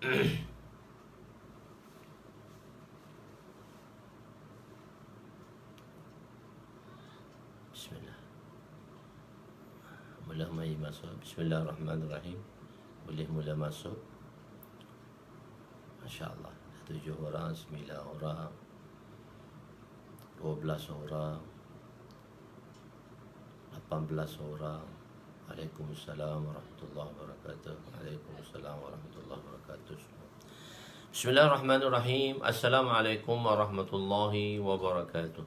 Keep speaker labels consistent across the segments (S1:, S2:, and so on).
S1: Bismillah. Mula mai masuk. Bismillahirrahmanirrahim. Boleh mula masuk. Masya-Allah. 7 orang, 9 orang, 12 orang, 18 orang. Waalaikumsalam warahmatullahi wabarakatuh. Waalaikumsalam warahmatullahi wabarakatuh. Bismillahirrahmanirrahim. Assalamualaikum warahmatullahi wabarakatuh.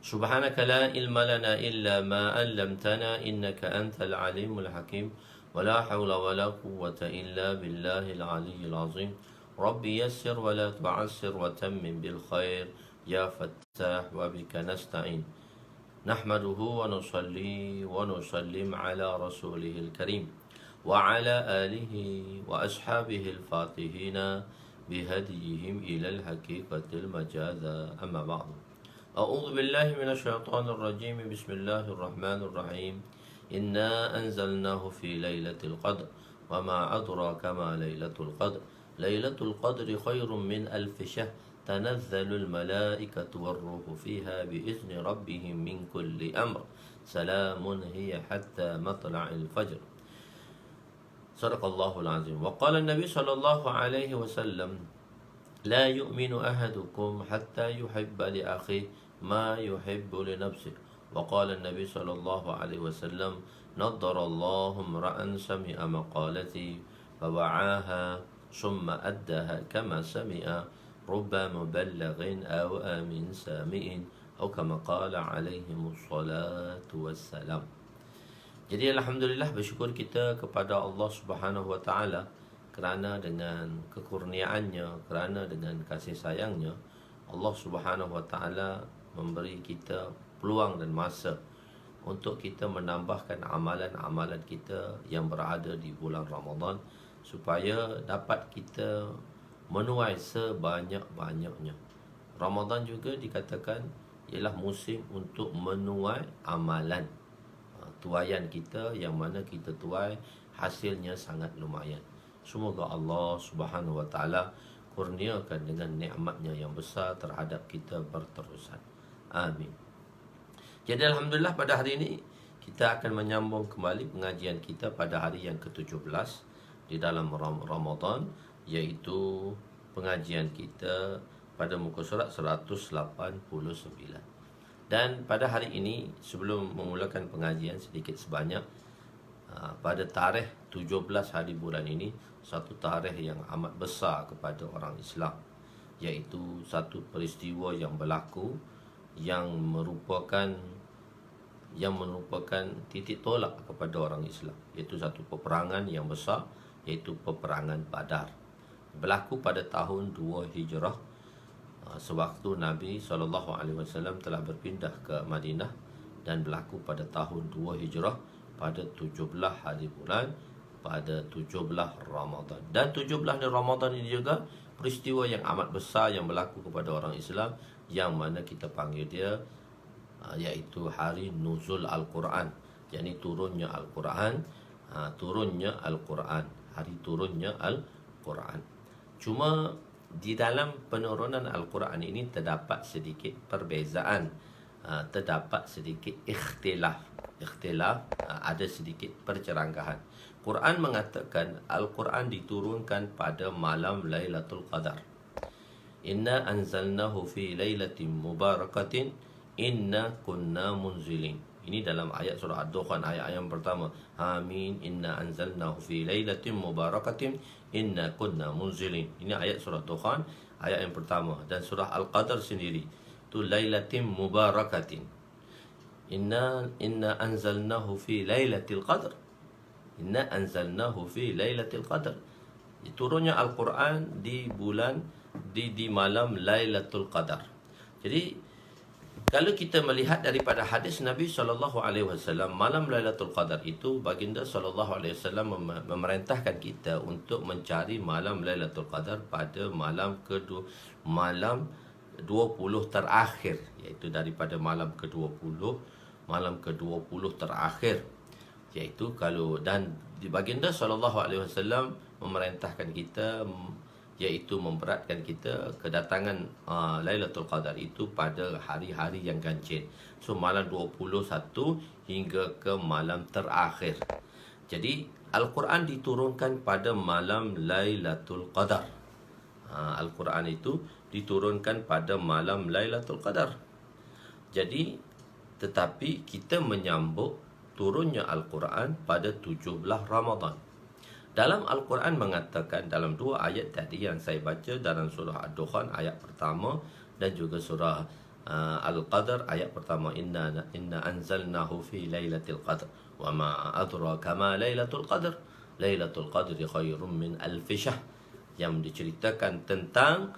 S1: Subhanaka la ilma lana illa ma 'allamtana innaka antal alimul hakim. Wa la hawla wa la quwwata illa billahil aliyyil azim. Rabbi yassir wa la tu'assir wa tammim bil khair ya fattah wa bika nasta'in. Nahmaduhu wa nusalli wa nusallim ala rasulihil karim wa ala alihi wa ashabihi al-fatihina bihadiyihim ila al-haqiqatil majadha amma ba'du. A'udzu billahi minasy syaithanir rajim. Bismillahir rahmanir rahim. Inna anzalnahu fi lailatul qadr wa ma adraka ma lailatul qadr. Lailatul qadri khairum min alf syahr. Tanazzalul malaikatu warruhu fiha biizni rabbihim min kulli amr. Salamun hiya hatta matla'il fajr. Sadaqallahul azim. Wa qala an-nabi sallallahu alaihi wasallam, la yu'minu ahadukum hatta yuhibba li akhihi ma yuhibbu li nafsihi. Wa qala an-nabi sallallahu alaihi wasallam, naddarallahu imra'an sami'a maqalati fa wa'aha summa addaha kama sami'a rubba muballighin aw amin sami'in atau kama qala alaihimus salatu wassalam. Jadi alhamdulillah, bersyukur kita kepada Allah Subhanahu wa taala kerana dengan kekurniaannya, kerana dengan kasih sayangnya, Allah Subhanahu wa taala memberi kita peluang dan masa untuk kita menambahkan amalan-amalan kita yang berada di bulan Ramadan, supaya dapat kita menuai sebanyak-banyaknya. Ramadan juga dikatakan ialah musim untuk menuai amalan. Tuaian kita yang mana kita tuai hasilnya sangat lumayan. Semoga Allah Subhanahu wa taala kurniakan dengan nikmatnya yang besar terhadap kita berterusan. Amin. Jadi alhamdulillah, pada hari ini kita akan menyambung kembali pengajian kita pada hari yang ke-17 di dalam Ramadan, iaitu pengajian kita pada muka surat 189. Dan pada hari ini, sebelum memulakan pengajian sedikit sebanyak, pada tarikh 17 hari bulan ini, satu tarikh yang amat besar kepada orang Islam, iaitu satu peristiwa yang berlaku yang merupakan titik tolak kepada orang Islam, iaitu satu peperangan yang besar, iaitu peperangan Badar. Berlaku pada tahun 2 Hijrah, sewaktu Nabi SAW telah berpindah ke Madinah, dan berlaku pada tahun 2 Hijrah pada 17 hari bulan pada 17 Ramadan. Dan 17 hari Ramadan ini juga peristiwa yang amat besar yang berlaku kepada orang Islam, yang mana kita panggil dia iaitu hari nuzul Al-Quran, yakni turunnya Al-Quran, hari turunnya Al-Quran. Cuma di dalam penurunan Al-Quran ini terdapat sedikit perbezaan, terdapat sedikit ikhtilaf, ada sedikit perceranggahan. Quran mengatakan Al-Quran diturunkan pada malam Lailatul Qadar. Inna anzalnahu fi lailatin mubarakatin inna kunna munzilin. Ini dalam ayat surah Ad-Dukhan, ayat yang pertama. Amin. Inna anzalnahu fi lailatin mubarakatin inna kunna munzilin. Ini ayat surah Ad-Dukhan, ayat yang pertama. Dan surah Al-Qadar sendiri, itu lailatin mubarakatin. Inna anzalnahu fi lailatul qadr. Inna anzalnahu fi lailatul qadr. Turunnya Al-Quran di bulan di malam Lailatul Qadar. Jadi kalau kita melihat daripada hadis Nabi SAW, malam Lailatul Qadar itu, baginda SAW memerintahkan kita untuk mencari malam Lailatul Qadar pada malam 20 terakhir, iaitu daripada malam ke-20 terakhir Iaitu kalau dan di baginda SAW memerintahkan kita, iaitu memberatkan kita kedatangan Lailatul Qadar itu pada hari-hari yang ganjil. So malam 21 hingga ke malam terakhir. Jadi Al-Quran diturunkan pada malam Lailatul Qadar. Al-Quran itu diturunkan pada malam Lailatul Qadar. Jadi tetapi kita menyambut turunnya Al-Quran pada 17 Ramadan. Dalam Al-Quran mengatakan dalam dua ayat tadi yang saya baca dalam surah Ad-Dukhan ayat pertama dan juga surah Al-Qadar ayat pertama, inna anzalnahu fi lailatul qadr wa ma adraka ma lailatul qadr lailatul qadri khairum min alf syahr, yang diceritakan tentang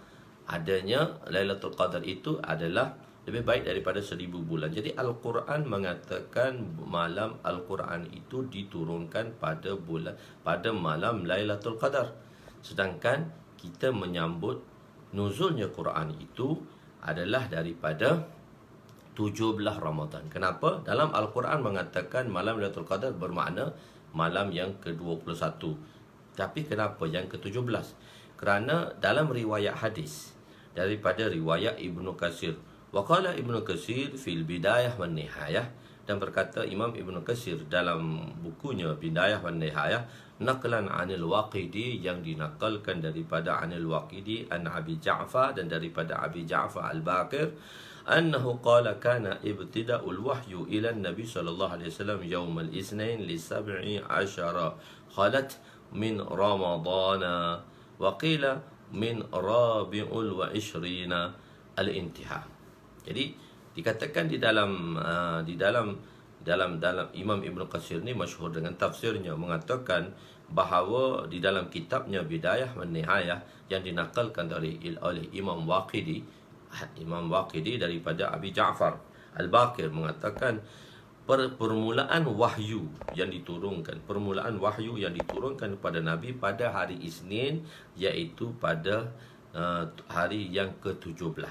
S1: adanya Lailatul Qadar itu adalah lebih baik daripada 1000 bulan. Jadi Al-Quran mengatakan malam Al-Quran itu diturunkan pada malam Lailatul Qadar. Sedangkan kita menyambut nuzulnya Quran itu adalah daripada 17 Ramadan. Kenapa? Dalam Al-Quran mengatakan malam Lailatul Qadar bermakna malam yang ke-21. Tapi kenapa yang ke-17? Kerana dalam riwayat hadis daripada riwayat Ibnu Katsir, waqala Ibnu Katsir fil Bidayah wan Nihayah, dan berkata Imam Ibnu Katsir dalam bukunya Bidayah wan Nihayah, naqlan 'anil Waqidi, yang dinakalkan daripada 'anil Waqidi an Abi Ja'far, dan daripada Abi Ja'far Al-Baqir, annahu qala kana ibtida'ul wahyu ila Nabi sallallahu alaihi wasallam yaum al-Itsnain li 17 khalat min Ramadana wa qila min Rabiul wa Ishrina al-Intiha. Jadi dikatakan di dalam Imam Ibnu Katsir ni masyhur dengan tafsirnya, mengatakan bahawa di dalam kitabnya Bidayah wan Nihayah yang dinakalkan oleh Imam Waqidi daripada Abi Ja'far Al-Baqir, mengatakan permulaan wahyu yang diturunkan kepada Nabi pada hari Isnin, iaitu pada hari yang ke-17,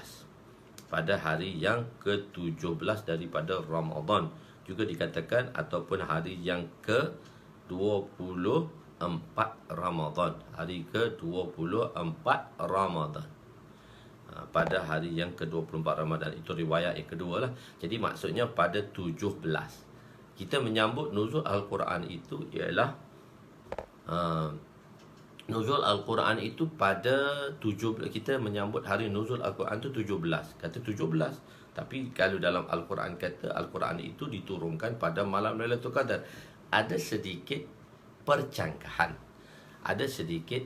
S1: pada hari yang ke-17 daripada Ramadan. Juga dikatakan ataupun hari yang ke-24 Ramadan, hari ke-24 Ramadan, pada hari yang ke-24 Ramadan. Itu riwayat yang kedua lah. Jadi maksudnya pada 17. Kita menyambut nuzul Al-Quran itu ialah nuzul Al-Quran itu pada 17. Kita menyambut hari nuzul Al-Quran itu 17. Kata 17. Tapi kalau dalam Al-Quran kata Al-Quran itu diturunkan pada malam Lailatul Qadar. Ada sedikit percanggahan. Ada sedikit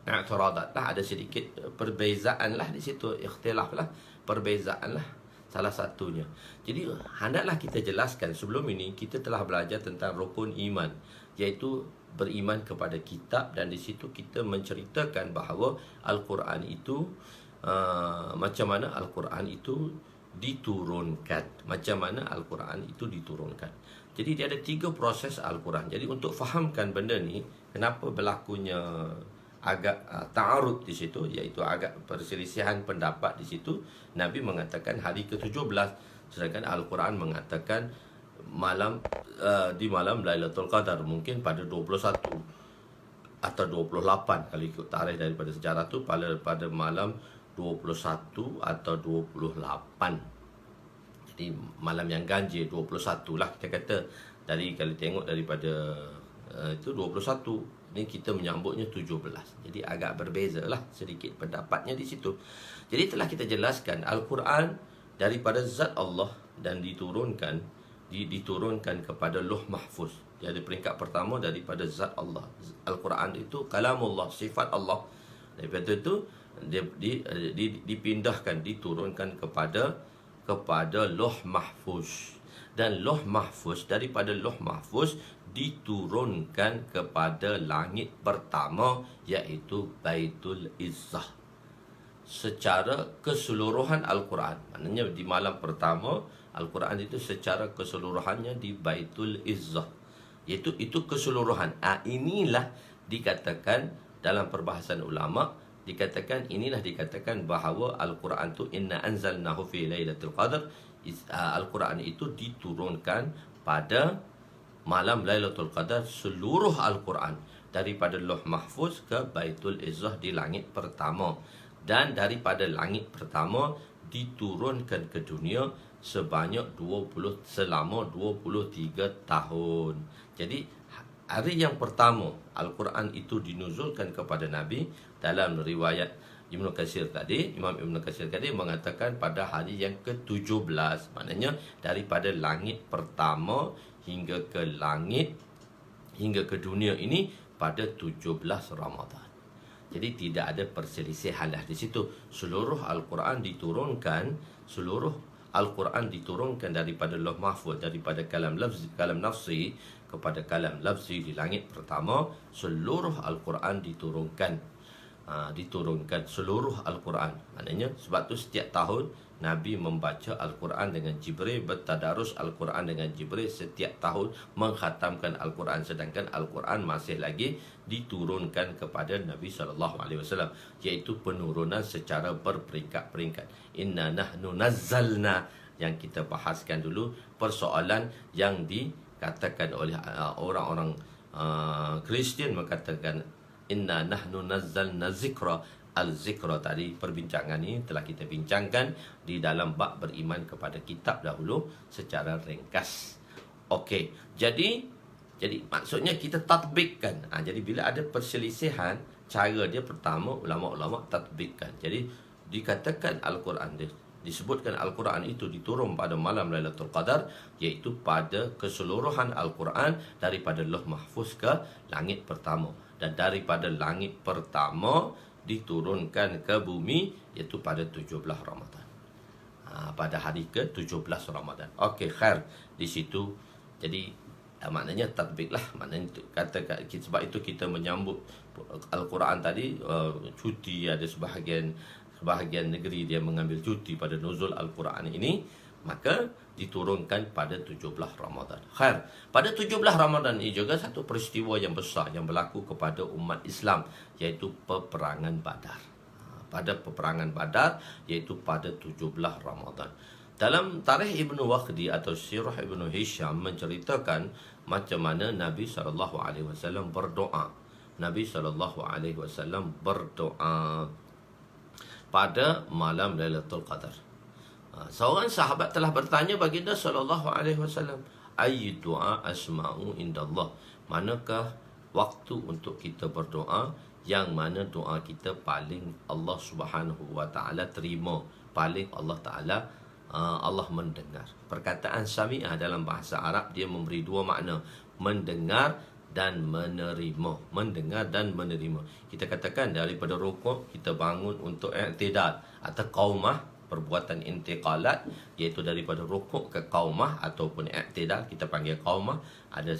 S1: i'tiradat lah, ada sedikit perbezaan lah di situ, ikhtilaf lah, perbezaan lah salah satunya. Jadi hendaklah kita jelaskan, sebelum ini kita telah belajar tentang rukun iman, iaitu beriman kepada kitab, dan di situ kita menceritakan bahawa Al-Quran itu macam mana Al-Quran itu diturunkan, Jadi dia ada 3 proses Al-Quran. Jadi untuk fahamkan benda ni, kenapa berlakunya agak ta'arud di situ, iaitu agak perselisihan pendapat di situ. Nabi mengatakan hari ke-17, sedangkan Al-Quran mengatakan di malam Lailatul Qadar, mungkin pada 21 atau 28 kalau ikut tarikh daripada sejarah tu, pada malam 21 atau 28. Jadi malam yang ganjil 21 lah kita kata. Dari kalau tengok daripada itu 21, ni kita menyambutnya 17. Jadi agak berbeza lah sedikit pendapatnya di situ. Jadi telah kita jelaskan Al-Quran daripada zat Allah dan diturunkan kepada Lauh Mahfuz. Jadi peringkat pertama daripada zat Allah. Al-Quran itu kalamullah, sifat Allah. Daripada itu dipindahkan, diturunkan kepada Lauh Mahfuz. Dan Lauh Mahfuz, daripada Lauh Mahfuz diturunkan kepada langit pertama, iaitu Baitul Izzah. Secara keseluruhan Al-Quran, maknanya di malam pertama Al-Quran itu secara keseluruhannya di Baitul Izzah, iaitu itu keseluruhan. Inilah dikatakan dalam perbahasan ulama dikatakan bahawa Al-Quran tu inna anzalnahu fi lailatul qadar. Al-Quran itu diturunkan pada malam Lailatul Qadar, seluruh Al-Quran daripada Lauh Mahfuz ke Baitul Izzah di langit pertama, dan daripada langit pertama diturunkan ke dunia sebanyak selama 23 tahun. Jadi hari yang pertama Al-Quran itu dinuzulkan kepada Nabi, dalam riwayat Ibnu Katsir tadi, Imam Ibnu Katsir tadi mengatakan pada hari yang ke-17, maknanya daripada langit pertama hingga ke dunia ini pada 17 Ramadan. Jadi tidak ada perselisihan di situ. Seluruh Al-Quran diturunkan daripada Lauh Mahfuz, daripada kalam nafsi kepada kalam lafzi di langit pertama. Seluruh Al-Quran diturunkan seluruh Al-Quran. Maknanya sebab tu setiap tahun Nabi membaca Al-Quran dengan Jibril, bertadarus Al-Quran dengan Jibril setiap tahun, mengkhatamkan Al-Quran, sedangkan Al-Quran masih lagi diturunkan kepada Nabi SAW, iaitu penurunan secara berperingkat-peringkat. Inna nahnu nazzalna, yang kita bahaskan dulu, persoalan yang dikatakan oleh orang-orang Kristian, mengatakan inna nahnu nazzalna zikra. Al-zikra tadi, perbincangan ini telah kita bincangkan di dalam bab beriman kepada kitab dahulu secara ringkas. Okey, jadi maksudnya kita tatbikkan. Jadi bila ada perselisihan cara dia, pertama ulama-ulama tatbikkan. Jadi dikatakan Al-Quran, disebutkan Al-Quran itu diturun pada malam Lailatul Qadar, iaitu pada keseluruhan Al-Quran daripada Lauh Mahfuz ke langit pertama, dan daripada langit pertama diturunkan ke bumi iaitu pada 17 Ramadan. Pada hari ke-17 Ramadan. Okey, khair di situ. Jadi maknanya tatbiklah, maknanya sebab itu kita menyambut Al-Quran tadi cuti. Ada sebahagian negeri dia mengambil cuti pada nuzul Al-Quran ini, maka diturunkan pada 17 Ramadan. Khair, pada 17 Ramadan ini juga satu peristiwa yang besar yang berlaku kepada umat Islam, iaitu peperangan Badar. Pada peperangan Badar, iaitu pada 17 Ramadan. Dalam tarikh Ibnu Waqdi atau Sirah Ibnu Hisham menceritakan macam mana Nabi SAW berdoa. Nabi SAW berdoa pada malam Lailatul Qadar. Seorang sahabat telah bertanya baginda SAW, ayy doa asma'u indallah, manakah waktu untuk kita berdoa yang mana doa kita paling Allah Subhanahu wa taala terima, paling Allah mendengar. Perkataan sami'ah dalam bahasa Arab dia memberi dua makna, mendengar dan menerima. Mendengar dan menerima. Kita katakan daripada rukuk kita bangun untuk i'tidal atau qaumah, perbuatan intiqalat, iaitu daripada rukuk ke qaumah ataupun i'tidal, kita panggil qaumah. Ada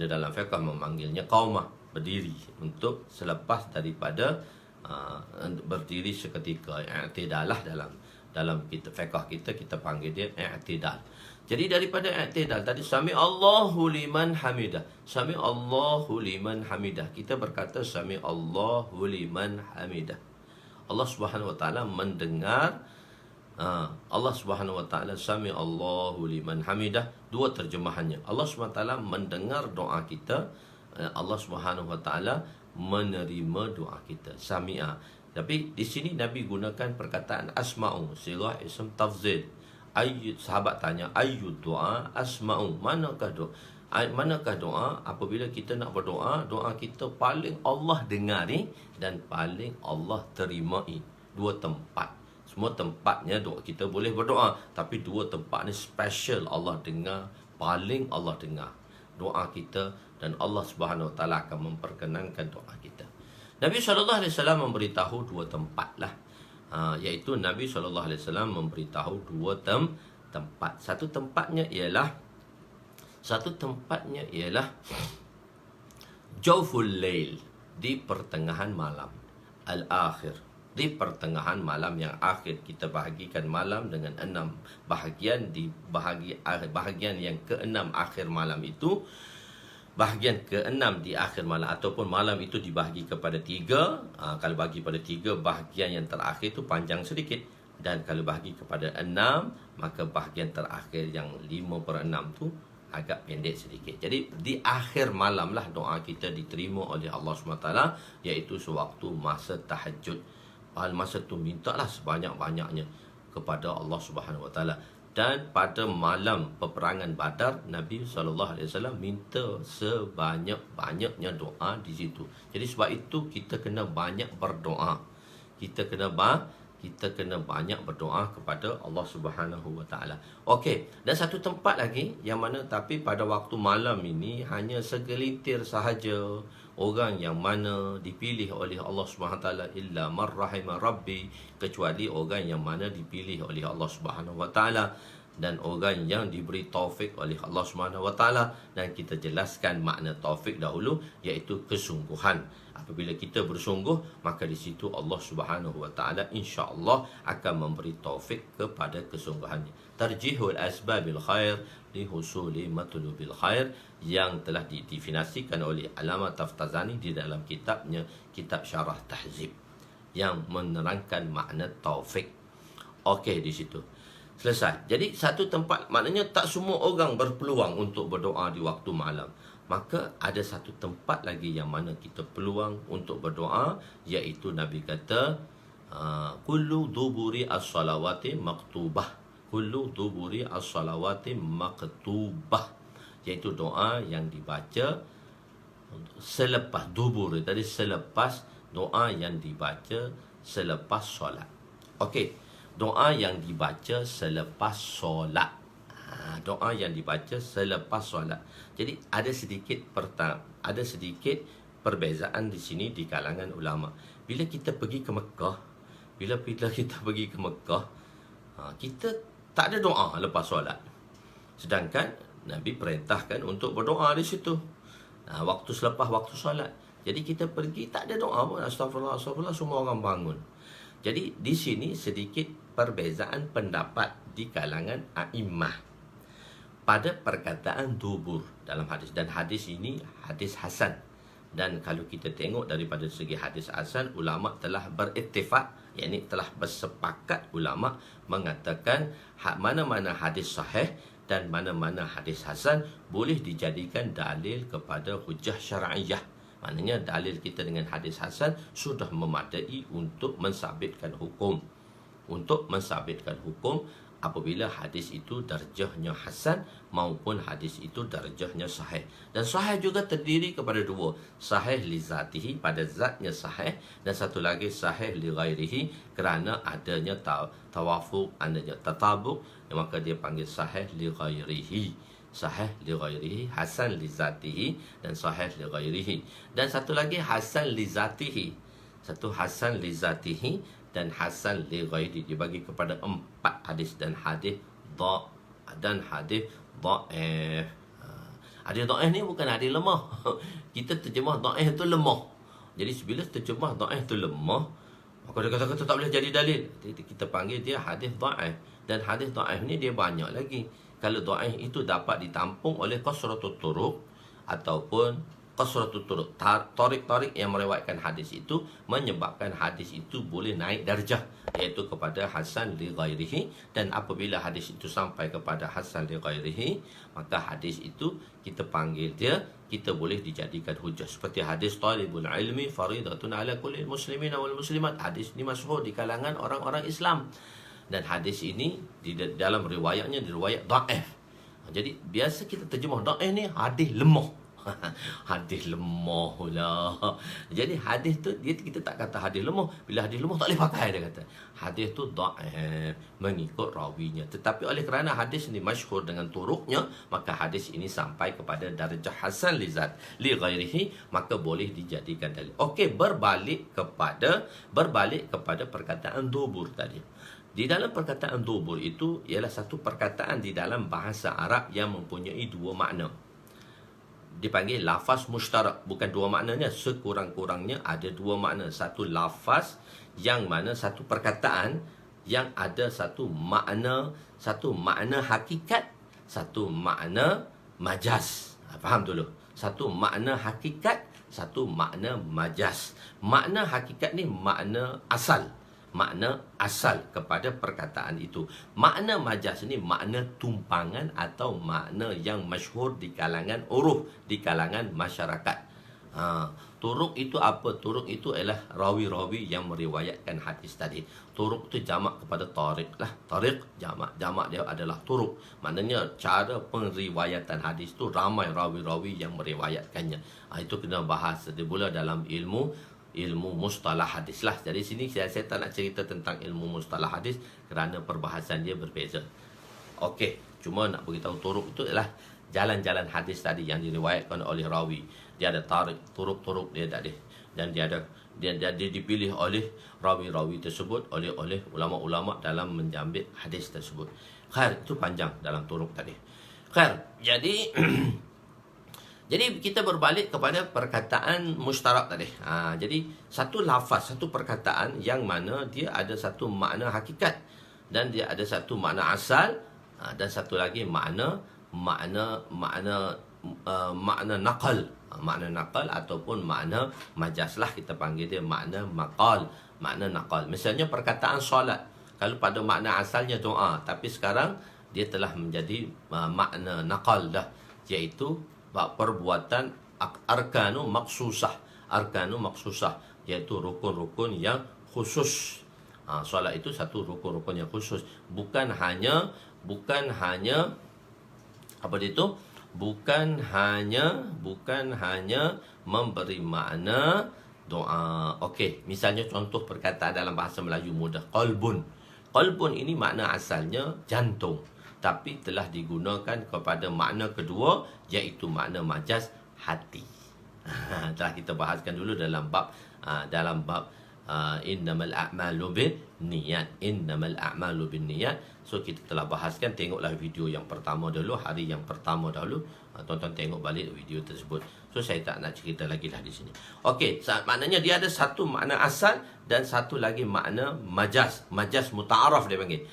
S1: dalam fiqh memanggilnya qaumah, berdiri untuk selepas daripada berdiri seketika. I'tidal lah dalam fiqh kita panggil dia i'tidal. Jadi daripada i'tidal tadi, sami Allahu liman hamidah. Sami Allahu liman hamidah. Kita berkata sami Allahu liman hamidah. Allah Subhanahu wa taala mendengar. Allah Subhanahu wa taala sami Allahu liman hamidah. Dua terjemahannya. Allah Subhanahu wa taala mendengar doa kita. Allah Subhanahu wa taala menerima doa kita. Sami'a. Tapi di sini Nabi gunakan perkataan asma'u, sirah ism tafzil. Sahabat tanya, ayyud doa asma'u, manakah doa apabila kita nak berdoa, doa kita paling Allah dengari dan paling Allah terimai. Dua tempat. Semua tempatnya doa kita boleh berdoa, tapi dua tempat ni special Allah dengar, paling Allah dengar doa kita, dan Allah Subhanahu wa taala akan memperkenankan doa kita. Nabi SAW memberitahu dua tempat lah. Iaitu Nabi SAW memberitahu dua tempat. Satu tempatnya ialah Jawful Lail, di pertengahan malam. Al-akhir, di pertengahan malam yang akhir. Kita bahagikan malam dengan 6 bahagian. Di bahagian yang ke-6 akhir malam itu, bahagian ke-6 di akhir malam, ataupun malam itu dibahagi kepada 3. Kalau bagi pada 3, bahagian yang terakhir itu panjang sedikit. Dan kalau bahagi kepada 6, maka bahagian terakhir yang 5/6 tu agak pendek sedikit. Jadi di akhir malam lah doa kita diterima oleh Allah SWT, iaitu sewaktu masa tahajud. Masa tu mintalah sebanyak-banyaknya kepada Allah SWT. Dan pada malam peperangan Badar, Nabi SAW minta sebanyak-banyaknya doa di situ. Jadi sebab itu kita kena banyak berdoa. Kita kena banyak berdoa kepada Allah Subhanahu Wa Taala. Okey, dan satu tempat lagi yang mana tapi pada waktu malam ini hanya segelintir sahaja orang yang mana dipilih oleh Allah Subhanahu Wa Taala, illa man rahima rabbi, kecuali orang yang mana dipilih oleh Allah Subhanahu Wa Taala dan orang yang diberi taufik oleh Allah Subhanahu Wa Taala. Dan kita jelaskan makna taufik dahulu, iaitu kesungguhan. Apabila kita bersungguh, maka di situ Allah Subhanahu Wa Taala insya-Allah akan memberi taufik kepada kesungguhannya. Tarjihul asbabil khair li husuli matlubil khair, yang telah didefinisikan oleh Allamah Taftazani di dalam kitabnya, kitab Syarah Tahzib, yang menerangkan makna taufik. Okey, di situ selesai. Jadi satu tempat, maknanya tak semua orang berpeluang untuk berdoa di waktu malam. Maka ada satu tempat lagi yang mana kita peluang untuk berdoa, iaitu Nabi kata kullu duburi as-salawati maktubah. Kullu duburi as-salawati maktubah, iaitu doa yang dibaca selepas dubur tadi, selepas doa yang dibaca selepas solat. Okey, doa yang dibaca selepas solat. Doa yang dibaca selepas solat. Jadi ada sedikit perbezaan di sini di kalangan ulama. Bila kita pergi ke Mekah, kita tak ada doa lepas solat. Sedangkan Nabi perintahkan untuk berdoa di situ. Waktu selepas waktu solat. Jadi kita pergi tak ada doa pun, astagfirullah, astagfirullah, semua orang bangun. Jadi di sini sedikit perbezaan pendapat di kalangan a'immah pada perkataan dubur dalam hadis. Dan hadis ini hadis hasan. Dan kalau kita tengok daripada segi hadis hasan, ulama telah berittifaq, yakni telah bersepakat ulama mengatakan mana-mana hadis sahih dan mana-mana hadis hasan boleh dijadikan dalil kepada hujjah syar'iyah. Maknanya dalil kita dengan hadis hasan sudah memadai untuk mensabitkan hukum. Apabila hadis itu darjahnya hasan maupun hadis itu darjahnya sahih. Dan sahih juga terdiri kepada dua. Sahih li zatihi, pada zatnya sahih, dan satu lagi sahih li ghairihi, kerana adanya tawafuq, adanya tatabuk, maka dia panggil sahih li ghairihi. Sahih li ghairihi, hasan li zatihi, dan sahih li ghairihi. Dan satu lagi hasan li zatihi. Satu hasan li zatihi dan hasan li ghairi, dibagi kepada 4 hadis. Dan hadis dhaif. Hadis dhaif ni bukan hadis lemah. Kita terjemah dhaif tu lemah. Jadi bila terjemah dhaif tu lemah, maka dia kata-kata tak boleh jadi dalil. Kita panggil dia hadis dhaif. Dan hadis dhaif ni dia banyak lagi. Kalau dhaif itu dapat ditampung oleh qasratut turuq ataupun qasratut turuq, tarik-tarik yang meriwayatkan hadis itu, menyebabkan hadis itu boleh naik darjah, iaitu kepada hasan li ghairihi. Dan apabila hadis itu sampai kepada hasan li ghairihi, maka hadis itu kita panggil dia, kita boleh dijadikan hujah. Seperti hadis talibul ilmi faridatun ala kulli muslimin wal muslimat. Hadis ini masyhur di kalangan orang-orang Islam. Dan hadis ini di dalam riwayatnya riwayat dhaif. Jadi biasa kita terjemah dhaif ni hadis lemah. Hadis lemah pula. Jadi hadis tu kita tak kata hadis lemah. Bila hadis lemah tak boleh pakai, dia kata. Hadis tu dhaif mengikut rawinya. Tetapi oleh kerana hadis ini masyhur dengan turuknya, maka hadis ini sampai kepada darjah hasan li zat li ghairihi, maka boleh dijadikan dalil. Okey, berbalik kepada perkataan dubur tadi. Di dalam perkataan dubur itu ialah satu perkataan di dalam bahasa Arab yang mempunyai 2 makna. Dipanggil lafaz mushtarak. Bukan 2 maknanya, sekurang-kurangnya ada 2 makna. Satu lafaz yang mana satu perkataan yang ada satu makna hakikat, satu makna majaz. Faham dulu? Satu makna hakikat, satu makna majas. Makna hakikat ni makna asal. Makna asal kepada perkataan itu. Makna majas ni makna tumpangan atau makna yang masyhur di kalangan uruf, di kalangan masyarakat. Turuk itu apa? Turuk itu adalah rawi-rawi yang meriwayatkan hadis tadi. Turuk itu jamak kepada tariq lah. Tariq jamak dia adalah turuk. Maknanya cara penriwayatan hadis itu ramai rawi-rawi yang meriwayatkannya. Itu kena bahas pula dalam ilmu mustalah hadis lah. Jadi sini saya tak nak cerita tentang ilmu mustalah hadis kerana perbahasan dia berbeza. Okey, cuma nak beritahu turuk itu adalah jalan-jalan hadis tadi yang diriwayatkan oleh rawi. Dia ada tarik, turuk-turuk dia tadi. Dan dia dipilih oleh rawi-rawi tersebut oleh ulama-ulama dalam menjambil hadis tersebut. Khair, itu panjang dalam turuk tadi. Khair, jadi jadi kita berbalik kepada perkataan mustarak tadi. Jadi satu lafaz, satu perkataan yang mana dia ada satu makna hakikat dan dia ada satu makna asal, dan satu lagi makna naqal. Makna naqal ataupun makna majas lah, kita panggil dia makna maqal, makna naqal. Misalnya perkataan solat, kalau pada makna asalnya doa, tapi sekarang dia telah menjadi makna naqal dah, iaitu perbuatan arkanu maksusah, iaitu rukun-rukun yang khusus. Solat itu satu rukun-rukun yang khusus, bukan hanya apa dia itu? Bukan hanya memberi makna doa. Okey, misalnya contoh perkataan dalam bahasa Melayu mudah, qalbun. Qalbun ini makna asalnya jantung, tapi telah digunakan kepada makna kedua, iaitu makna majas hati. Telah kita bahaskan dulu dalam bab innamal a'malu binniyat. Innamal a'malu binniyat. So kita telah bahaskan, tengoklah video yang pertama dulu, hari yang pertama dahulu. Tonton tengok balik video tersebut. So saya tak nak cerita lagi lah di sini. Okey, maknanya dia ada satu makna asal dan satu lagi makna majas. Majas muta'araf dia panggil.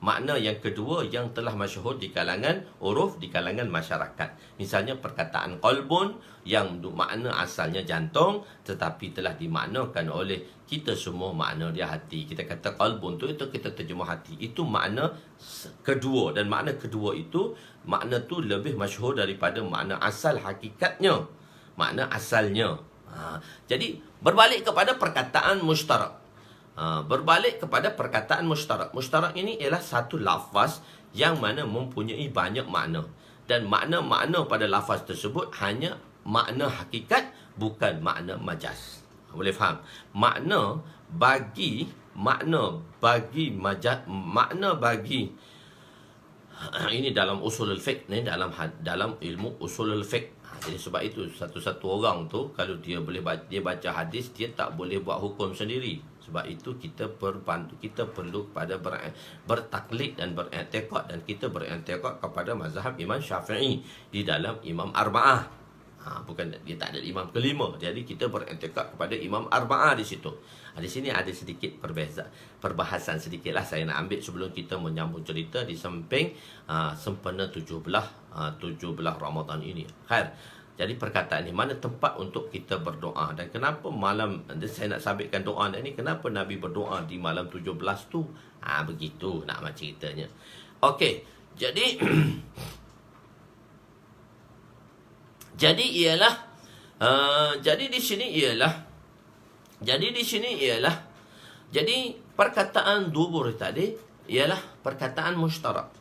S1: Makna yang kedua yang telah masyhur di kalangan uruf, di kalangan masyarakat. Misalnya perkataan qalbun yang makna asalnya jantung, tetapi telah dimaknakan oleh kita semua makna dia hati. Kita kata qalbun tu, itu kita terjemah hati. Itu makna kedua, dan makna kedua itu, makna tu lebih masyhur daripada makna asal hakikatnya, makna asalnya. Jadi berbalik kepada perkataan mustarak. Berbalik kepada perkataan mustarak. Mustarak ini ialah satu lafaz yang mana mempunyai banyak makna, dan makna-makna pada lafaz tersebut hanya makna hakikat, bukan makna majas. Boleh faham? Makna bagi ini dalam usulul fiqh ni, dalam ilmu usulul fiqh. Jadi sebab itu satu-satu orang tu kalau dia baca hadis, dia tak boleh buat hukum sendiri. Sebab itu kita perlu pada bertaklid dan beriktikad, dan kita beriktikad kepada mazhab Imam Syafi'i di dalam Imam Arba'ah. Bukan, dia tak ada imam kelima. Jadi kita beriktikad kepada Imam Arba'ah di situ. Di sini ada sedikit perbahasan sedikitlah saya nak ambil sebelum kita menyambung cerita di samping sempena 17 Ramadan ini. Khair. Jadi perkataan ini, mana tempat untuk kita berdoa, dan kenapa malam, saya nak sabitkan doa ini, kenapa Nabi berdoa di malam 17 tu? Begitu nak ceritanya. Okey, jadi jadi di sini ialah jadi perkataan dubur tadi ialah perkataan mustarak,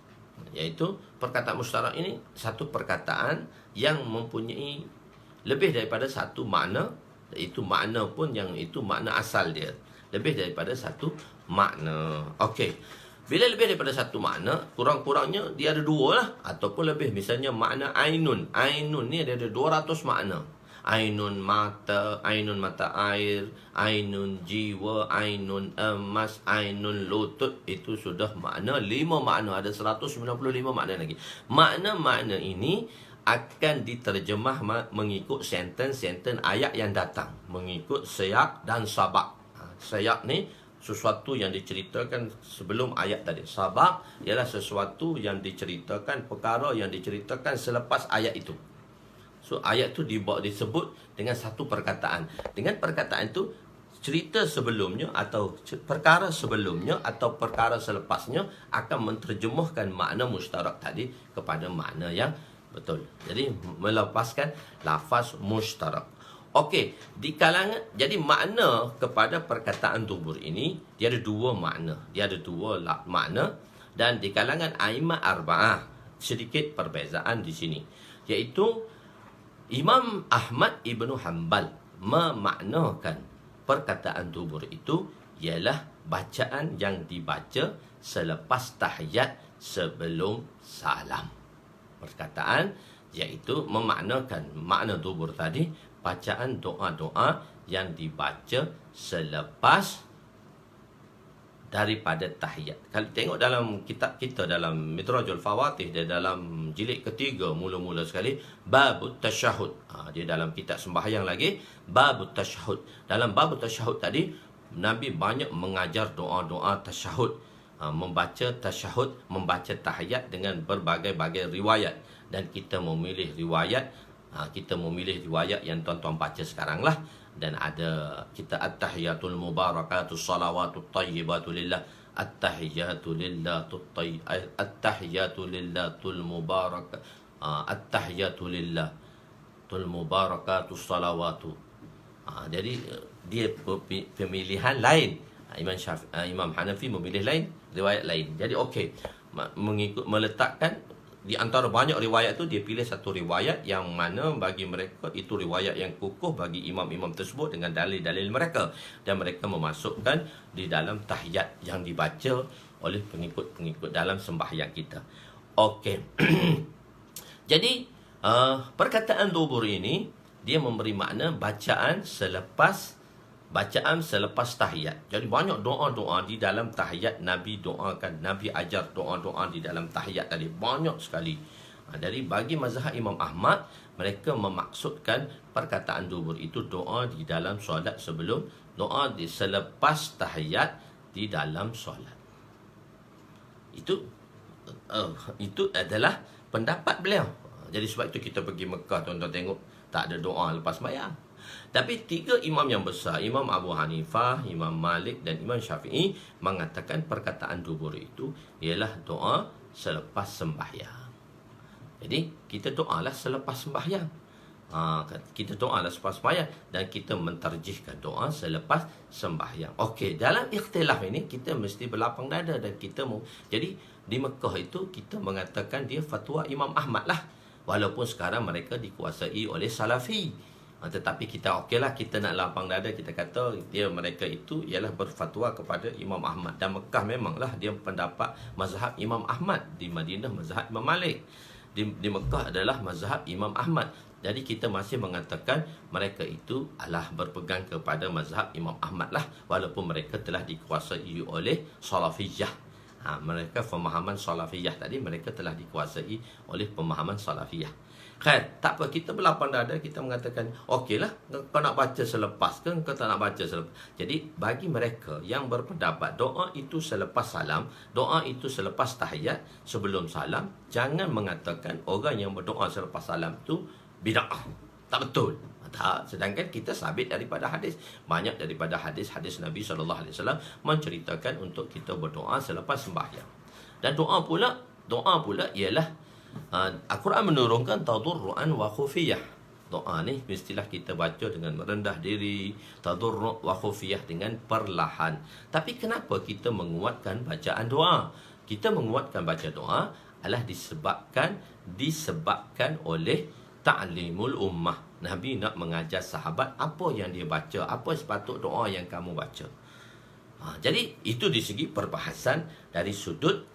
S1: iaitu perkataan mustarak ini satu perkataan yang mempunyai lebih daripada satu makna, iaitu makna pun yang itu makna asal dia, lebih daripada satu makna. Okey, bila lebih daripada satu makna, kurang-kurangnya dia ada dua lah, ataupun lebih. Misalnya makna ainun. Ainun ni dia ada 200 makna. Ainun mata air, ainun jiwa, ainun emas, ainun lutut. Itu sudah makna 5 makna. Ada 195 makna lagi. Makna-makna ini akan diterjemah mengikut sentence ayat yang datang, mengikut siyak dan sabak. Siyak ni sesuatu yang diceritakan sebelum ayat tadi. Sabak ialah sesuatu yang diceritakan, perkara yang diceritakan selepas ayat itu. So ayat tu disebut dengan satu perkataan. Dengan perkataan tu, cerita sebelumnya atau perkara sebelumnya atau perkara selepasnya akan menterjemahkan makna mushtarak tadi kepada makna yang betul. Jadi melepaskan lafaz mushtarak. Okey, di kalangan, jadi makna kepada perkataan dubur ini dia ada dua makna. Dia ada dua makna, dan di kalangan a'immah arba'ah sedikit perbezaan di sini. Iaitu Imam Ahmad Ibnu Hanbal memaknakan perkataan dubur itu ialah bacaan yang dibaca selepas tahiyat sebelum salam. Perkataan iaitu memaknakan makna dubur tadi, bacaan doa-doa yang dibaca selepas daripada tahiyat. Kalau tengok dalam kitab kita, dalam Midrajul Fawatih, dia dalam jilid ketiga mula-mula sekali, Babut Tasyahud. Dia dalam kitab sembahyang lagi, Babut Tasyahud. Dalam Babut Tasyahud tadi, Nabi banyak mengajar doa-doa tasyahud, membaca tasyahud, membaca tahiyat dengan berbagai-bagai riwayat. Dan kita memilih riwayat, yang tuan-tuan baca sekarang lah. Dan ada kita at-tahiyatul mubarakatus salawatut tayyibatu lillah, at-tahiyatu lillatul tayyib, at-tahiyatu lillatul mubarak, at-tahiyatu lillatul mubarakatus salawatu. Jadi dia pemilihan lain. Imam Hanafi memilih lain, riwayat lain. Jadi okey, mengikut meletakkan di antara banyak riwayat tu, dia pilih satu riwayat yang mana bagi mereka itu riwayat yang kukuh bagi imam-imam tersebut dengan dalil-dalil mereka, dan mereka memasukkan di dalam tahiyat yang dibaca oleh pengikut-pengikut dalam sembahyang kita. Okey. Jadi perkataan dubur ini dia memberi makna bacaan selepas tahiyat. Jadi banyak doa-doa di dalam tahiyat Nabi doakan, Nabi ajar doa-doa di dalam tahiyat tadi banyak sekali. Dari bagi mazhab Imam Ahmad, mereka memaksudkan perkataan dubur itu doa di dalam solat sebelum, doa di selepas tahiyat di dalam solat. Itu adalah pendapat beliau. Jadi sebab itu kita pergi Mekah, tuan-tuan tengok tak ada doa lepas sembahyang. Tapi tiga imam yang besar, Imam Abu Hanifah, Imam Malik dan Imam Syafi'i, mengatakan perkataan dubur itu ialah doa selepas sembahyang. Jadi kita doalah selepas sembahyang. Kita doalah selepas sembahyang, dan kita mentarjihkan doa selepas sembahyang. Okey, dalam ikhtilaf ini kita mesti berlapang dada, dan jadi di Mekah itu kita mengatakan dia fatwa Imam Ahmad lah. Walaupun sekarang mereka dikuasai oleh Salafi, tetapi kita okeylah, kita nak lapang dada, kita kata mereka itu ialah berfatwa kepada Imam Ahmad. Dan Mekah memanglah dia pendapat mazhab Imam Ahmad, di Madinah mazhab Imam Malik, di Mekah adalah mazhab Imam Ahmad. Jadi kita masih mengatakan mereka itu adalah berpegang kepada mazhab Imam Ahmad lah, walaupun mereka telah dikuasai oleh Salafiyah. Mereka pemahaman Salafiyah tadi, mereka telah dikuasai oleh pemahaman Salafiyah. Khair, tak apa, kita berlapang dada, kita mengatakan okeylah, kau nak baca selepas ke kau tak nak baca selepas. Jadi bagi mereka yang berpendapat doa itu selepas salam, doa itu selepas tahiyat sebelum salam, jangan mengatakan orang yang berdoa selepas salam itu bid'ah. Tak betul. Tak, sedangkan kita sabit daripada hadis. Banyak daripada hadis-hadis Nabi SAW menceritakan untuk kita berdoa selepas sembahyang. Dan doa pula ialah Al-Quran menurunkan tadarruan wa khufiyah. Doa ni mestilah kita baca dengan merendah diri, tadarru' wa khufiyah, dengan perlahan. Tapi kenapa kita menguatkan bacaan doa? Kita menguatkan baca doa adalah disebabkan oleh ta'limul ummah. Nabi nak mengajar sahabat apa yang dia baca, apa sepatut doa yang kamu baca. Jadi itu di segi perbahasan dari sudut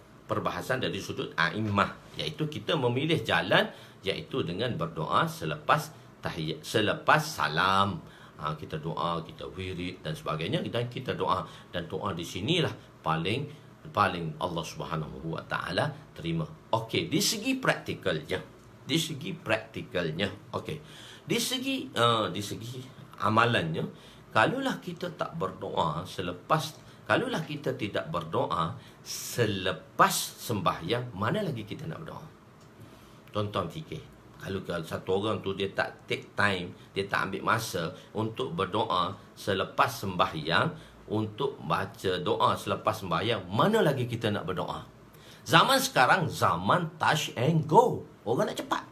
S1: a'immah, iaitu kita memilih jalan, iaitu dengan berdoa selepas tahiyat, selepas salam. Kita doa, kita wirid dan sebagainya, dan kita doa, dan doa di sinilah paling Allah Subhanahu wa taala terima. Okey, di segi praktikalnya, okey, di segi amalannya, kalaulah kita tak berdoa kalaulah kita tidak berdoa selepas sembahyang, mana lagi kita nak berdoa? Tuan-tuan fikir, Kalau satu orang tu dia tak take time, dia tak ambil masa untuk berdoa selepas sembahyang, untuk baca doa selepas sembahyang, mana lagi kita nak berdoa? Zaman sekarang zaman touch and go. Orang nak cepat.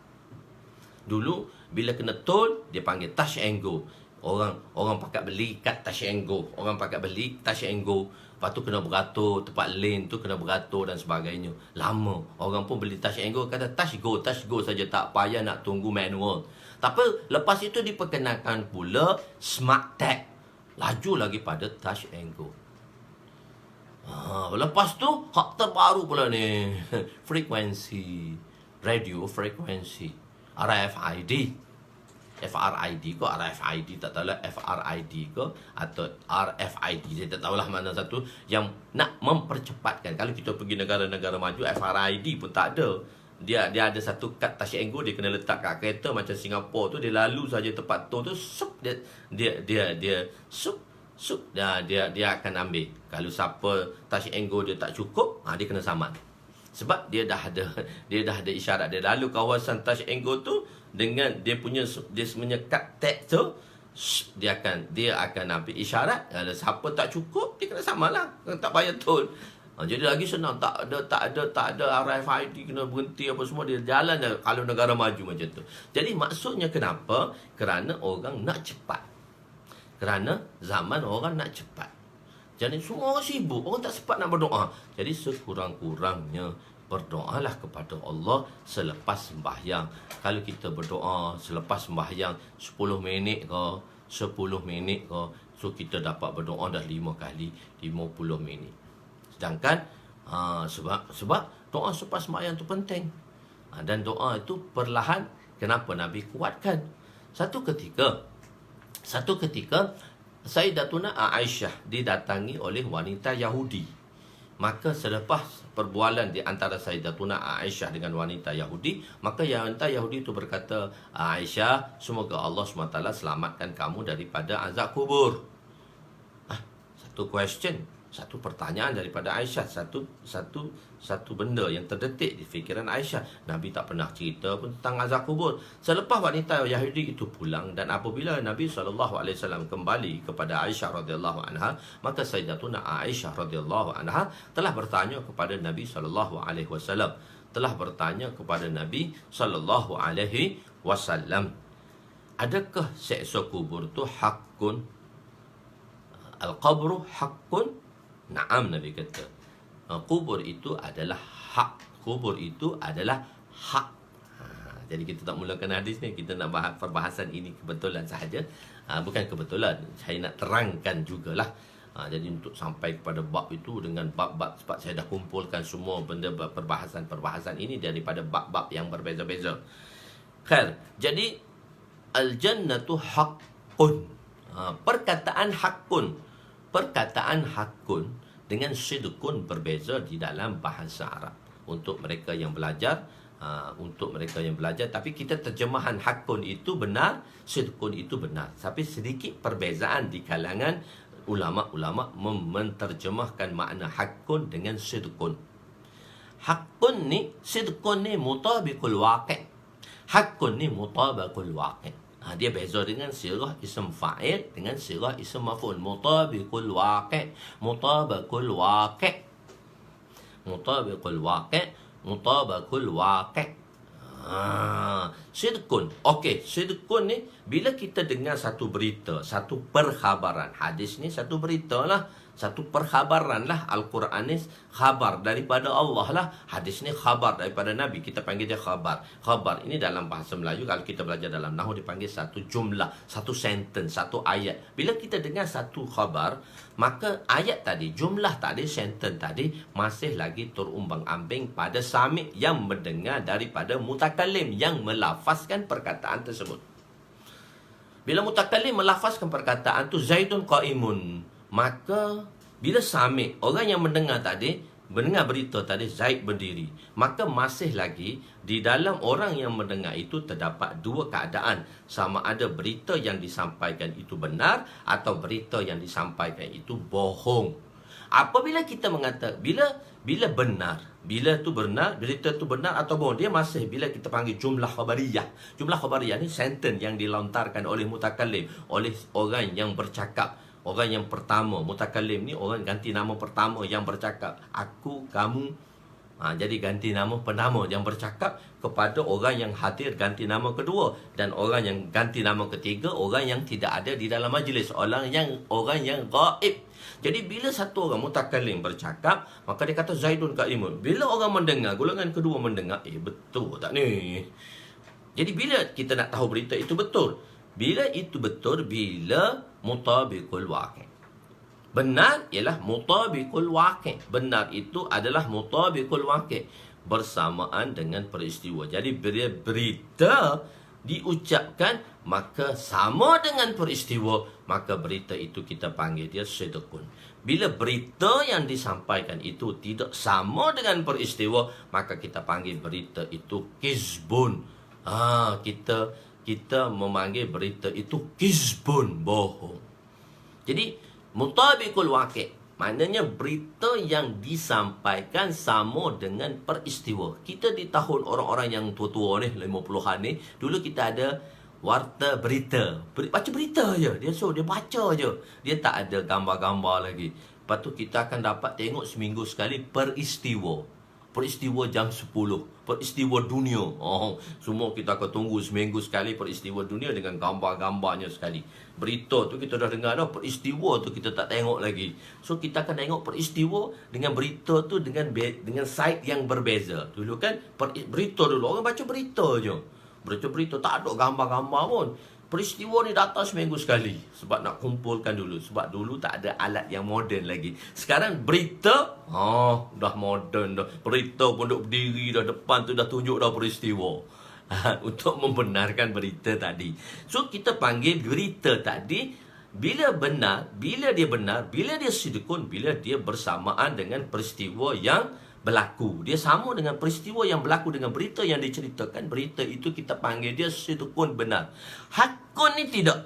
S1: Dulu bila kena tol, dia panggil touch and go. Orang pakat beli kad touch and go. Orang pakat beli touch and go. Lepas tu kena beratur, tempat lane tu kena beratur dan sebagainya. Lama. Orang pun beli touch and go, kata touch go saja, tak payah nak tunggu manual. Tapi lepas itu diperkenalkan pula smart tag. Laju lagi pada touch and go. Lepas tu hak terbaru pula ni. Frekuensi. Radio frekuensi. RFID. FRID ke RFID, tak tahulah FRID ke atau RFID, saya tak tahulah mana satu yang nak mempercepatkan. Kalau kita pergi negara-negara maju, FRID pun tak ada. Dia ada satu kad touch and go, dia kena letak kat kereta macam Singapura tu, dia lalu saja tempat tol tu, sup, dia dia akan ambil. Kalau siapa touch and go dia tak cukup, dia kena saman. Sebab dia dah ada isyarat dia lalu kawasan touch and go tu dengan dia punya kad tag tu, dia akan ambil isyarat. Kalau siapa tak cukup, dia kena samalah, tak payah tol. Jadi lagi senang, tak ada RFID kena berhenti apa semua, dia jalan je kalau negara maju macam tu. Jadi maksudnya kenapa? Kerana orang nak cepat. Kerana zaman orang nak cepat. Jadi semua orang sibuk, orang tak sempat nak berdoa. Jadi sekurang-kurangnya berdoalah kepada Allah selepas sembahyang. Kalau kita berdoa selepas sembahyang 10 minit ke, 10 minit ke, so kita dapat berdoa dah 5 kali 50 minit. Sedangkan sebab doa selepas sembahyang tu penting. Dan doa itu perlahan. Kenapa Nabi kuatkan? Satu ketika Sayyidatuna Aisyah didatangi oleh wanita Yahudi. Maka selepas perbualan di antara Sayyidatuna Aisyah dengan wanita Yahudi, maka wanita Yahudi itu berkata, Aisyah, semoga Allah SWT selamatkan kamu daripada azab kubur. Satu question, satu pertanyaan daripada Aisyah, satu benda yang terdetik di fikiran Aisyah. Nabi tak pernah cerita pun tentang azab kubur. Selepas wanita Yahudi itu pulang, dan apabila Nabi SAW kembali kepada Aisyah radhiyallahu anha, maka Sayyidatuna Aisyah radhiyallahu anha telah bertanya kepada Nabi SAW. Telah bertanya kepada Nabi SAW, adakah seksa kubur itu hakun? Al-qabru hakun? Naam, Nabi kata. Kubur itu adalah hak. Kubur itu adalah hak. Jadi kita tak mulakan hadis ni, kita nak bahas perbahasan ini kebetulan sahaja. Bukan kebetulan, saya nak terangkan jugalah. Jadi untuk sampai kepada bab itu dengan bab-bab, sebab saya dah kumpulkan semua benda perbahasan ini daripada bab-bab yang berbeza-beza. Khair. Jadi al-jannatu haqqun. Perkataan hakun dengan sidqun berbeza di dalam bahasa Arab. Untuk mereka yang belajar, tapi kita terjemahan hakun itu benar, sidqun itu benar. Tapi sedikit perbezaan di kalangan ulama-ulama menterjemahkan makna hakun dengan sidqun. Hakun ni, sidqun ni mutabiqul waqi'. Hakun ni mutabiqul waqi'. Dia beza dengan sirah ism fa'il dengan sirah ism maf'ul. Mutabiqul waqi', mutabiqul waqi', mutabiqul waqi', mutabiqul waqi'. Sidqun. Okey, sidqun ni bila kita dengar satu berita, satu perkhabaran. Hadis ni satu berita lah, satu perkhabaran lah. Al-Quran ni khabar daripada Allah lah. Hadis ni khabar daripada Nabi. Kita panggil dia khabar. Khabar ini dalam bahasa Melayu, kalau kita belajar dalam Nahwu, dipanggil satu jumlah, satu sentence, satu ayat. Bila kita dengar satu khabar, maka ayat tadi, jumlah tadi, sentence tadi masih lagi terumbang-ambing pada sami' yang mendengar daripada mutakalim yang melafazkan perkataan tersebut. Bila mutakalim melafazkan perkataan tu Zaidun qaimun, maka bila sami', orang yang mendengar berita tadi, Zaid berdiri, maka masih lagi di dalam orang yang mendengar itu terdapat dua keadaan. Sama ada berita yang disampaikan itu benar atau berita yang disampaikan itu bohong. Apabila kita mengatakan bila benar, bila tu benar, berita tu benar atau bohong, dia masih bila kita panggil jumlah khabariyah. Jumlah khabariyah ni sentence yang dilontarkan oleh mutakallim, oleh orang yang bercakap. Orang yang pertama, mutakallim ni orang ganti nama pertama yang bercakap. Aku, kamu. Jadi ganti nama pertama yang bercakap kepada orang yang hadir ganti nama kedua, dan orang yang ganti nama ketiga orang yang tidak ada di dalam majlis, orang yang gaib. Jadi bila satu orang mutakallim bercakap, maka dia kata Zaidun qa'imun. Bila orang mendengar, golongan kedua mendengar, betul tak ni? Jadi bila kita nak tahu berita itu betul? Bila itu betul, bila mutabiqul waqi'. Benar ialah mutabiqul waqi'. Benar itu adalah mutabiqul waqi', bersamaan dengan peristiwa. Jadi bila berita diucapkan maka sama dengan peristiwa, maka berita itu kita panggil dia sidqun. Bila berita yang disampaikan itu tidak sama dengan peristiwa, maka kita panggil berita itu kizbun. Kita memanggil berita itu kizbun, bohong. Jadi mutabiqul waqi', maknanya berita yang disampaikan sama dengan peristiwa. Kita di tahun orang-orang yang tua-tua ni, 50-an ni, dulu kita ada warta berita. Baca berita je. Dia baca je. Dia tak ada gambar-gambar lagi. Lepas tu kita akan dapat tengok seminggu sekali peristiwa. Peristiwa jam 10. Peristiwa dunia. Semua kita akan tunggu seminggu sekali peristiwa dunia dengan gambar-gambarnya sekali. Berita tu kita dah dengar dah. Peristiwa tu kita tak tengok lagi. So kita akan tengok peristiwa dengan berita tu dengan side yang berbeza. Dulu kan berita dulu. Orang baca berita je. Berita tak ada gambar-gambar pun. Peristiwa ni datang seminggu sekali. Sebab nak kumpulkan dulu. Sebab dulu tak ada alat yang moden lagi. Sekarang berita, dah moden dah. Berita pun duduk berdiri dah, depan tu dah tunjuk dah peristiwa. Untuk membenarkan berita tadi. So kita panggil berita tadi, bila dia sidqun, bila dia bersamaan dengan peristiwa yang berlaku. Dia sama dengan peristiwa yang berlaku dengan berita yang diceritakan. Berita itu kita panggil dia sidqun, benar. Hakun ni tidak.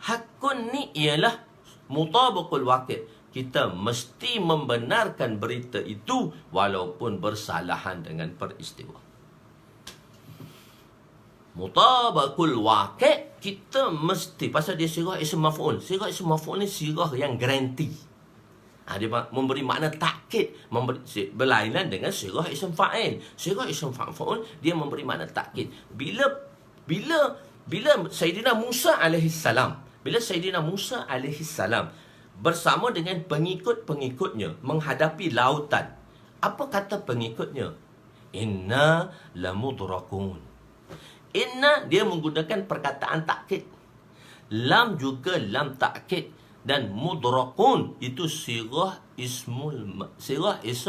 S1: Hakun ni ialah mutabaqul waqi'. Kita mesti membenarkan berita itu walaupun bersalahan dengan peristiwa. Mutabaqul waqi', kita mesti, pasal dia sirah ism maf'ul. Sirah ism maf'ul ni sirah yang garanti. Dia memberi makna takkid, berlainan dengan sirah ism fa'il. Sirah ism fa'il dia memberi makna takkid. Bila Sayyidina Musa alaihissalam, bersama dengan pengikut-pengikutnya menghadapi lautan, apa kata pengikutnya? Inna lamudrakun. Inna dia menggunakan perkataan takkid. Lam juga lam takkid. Dan mudrakun itu sirah ism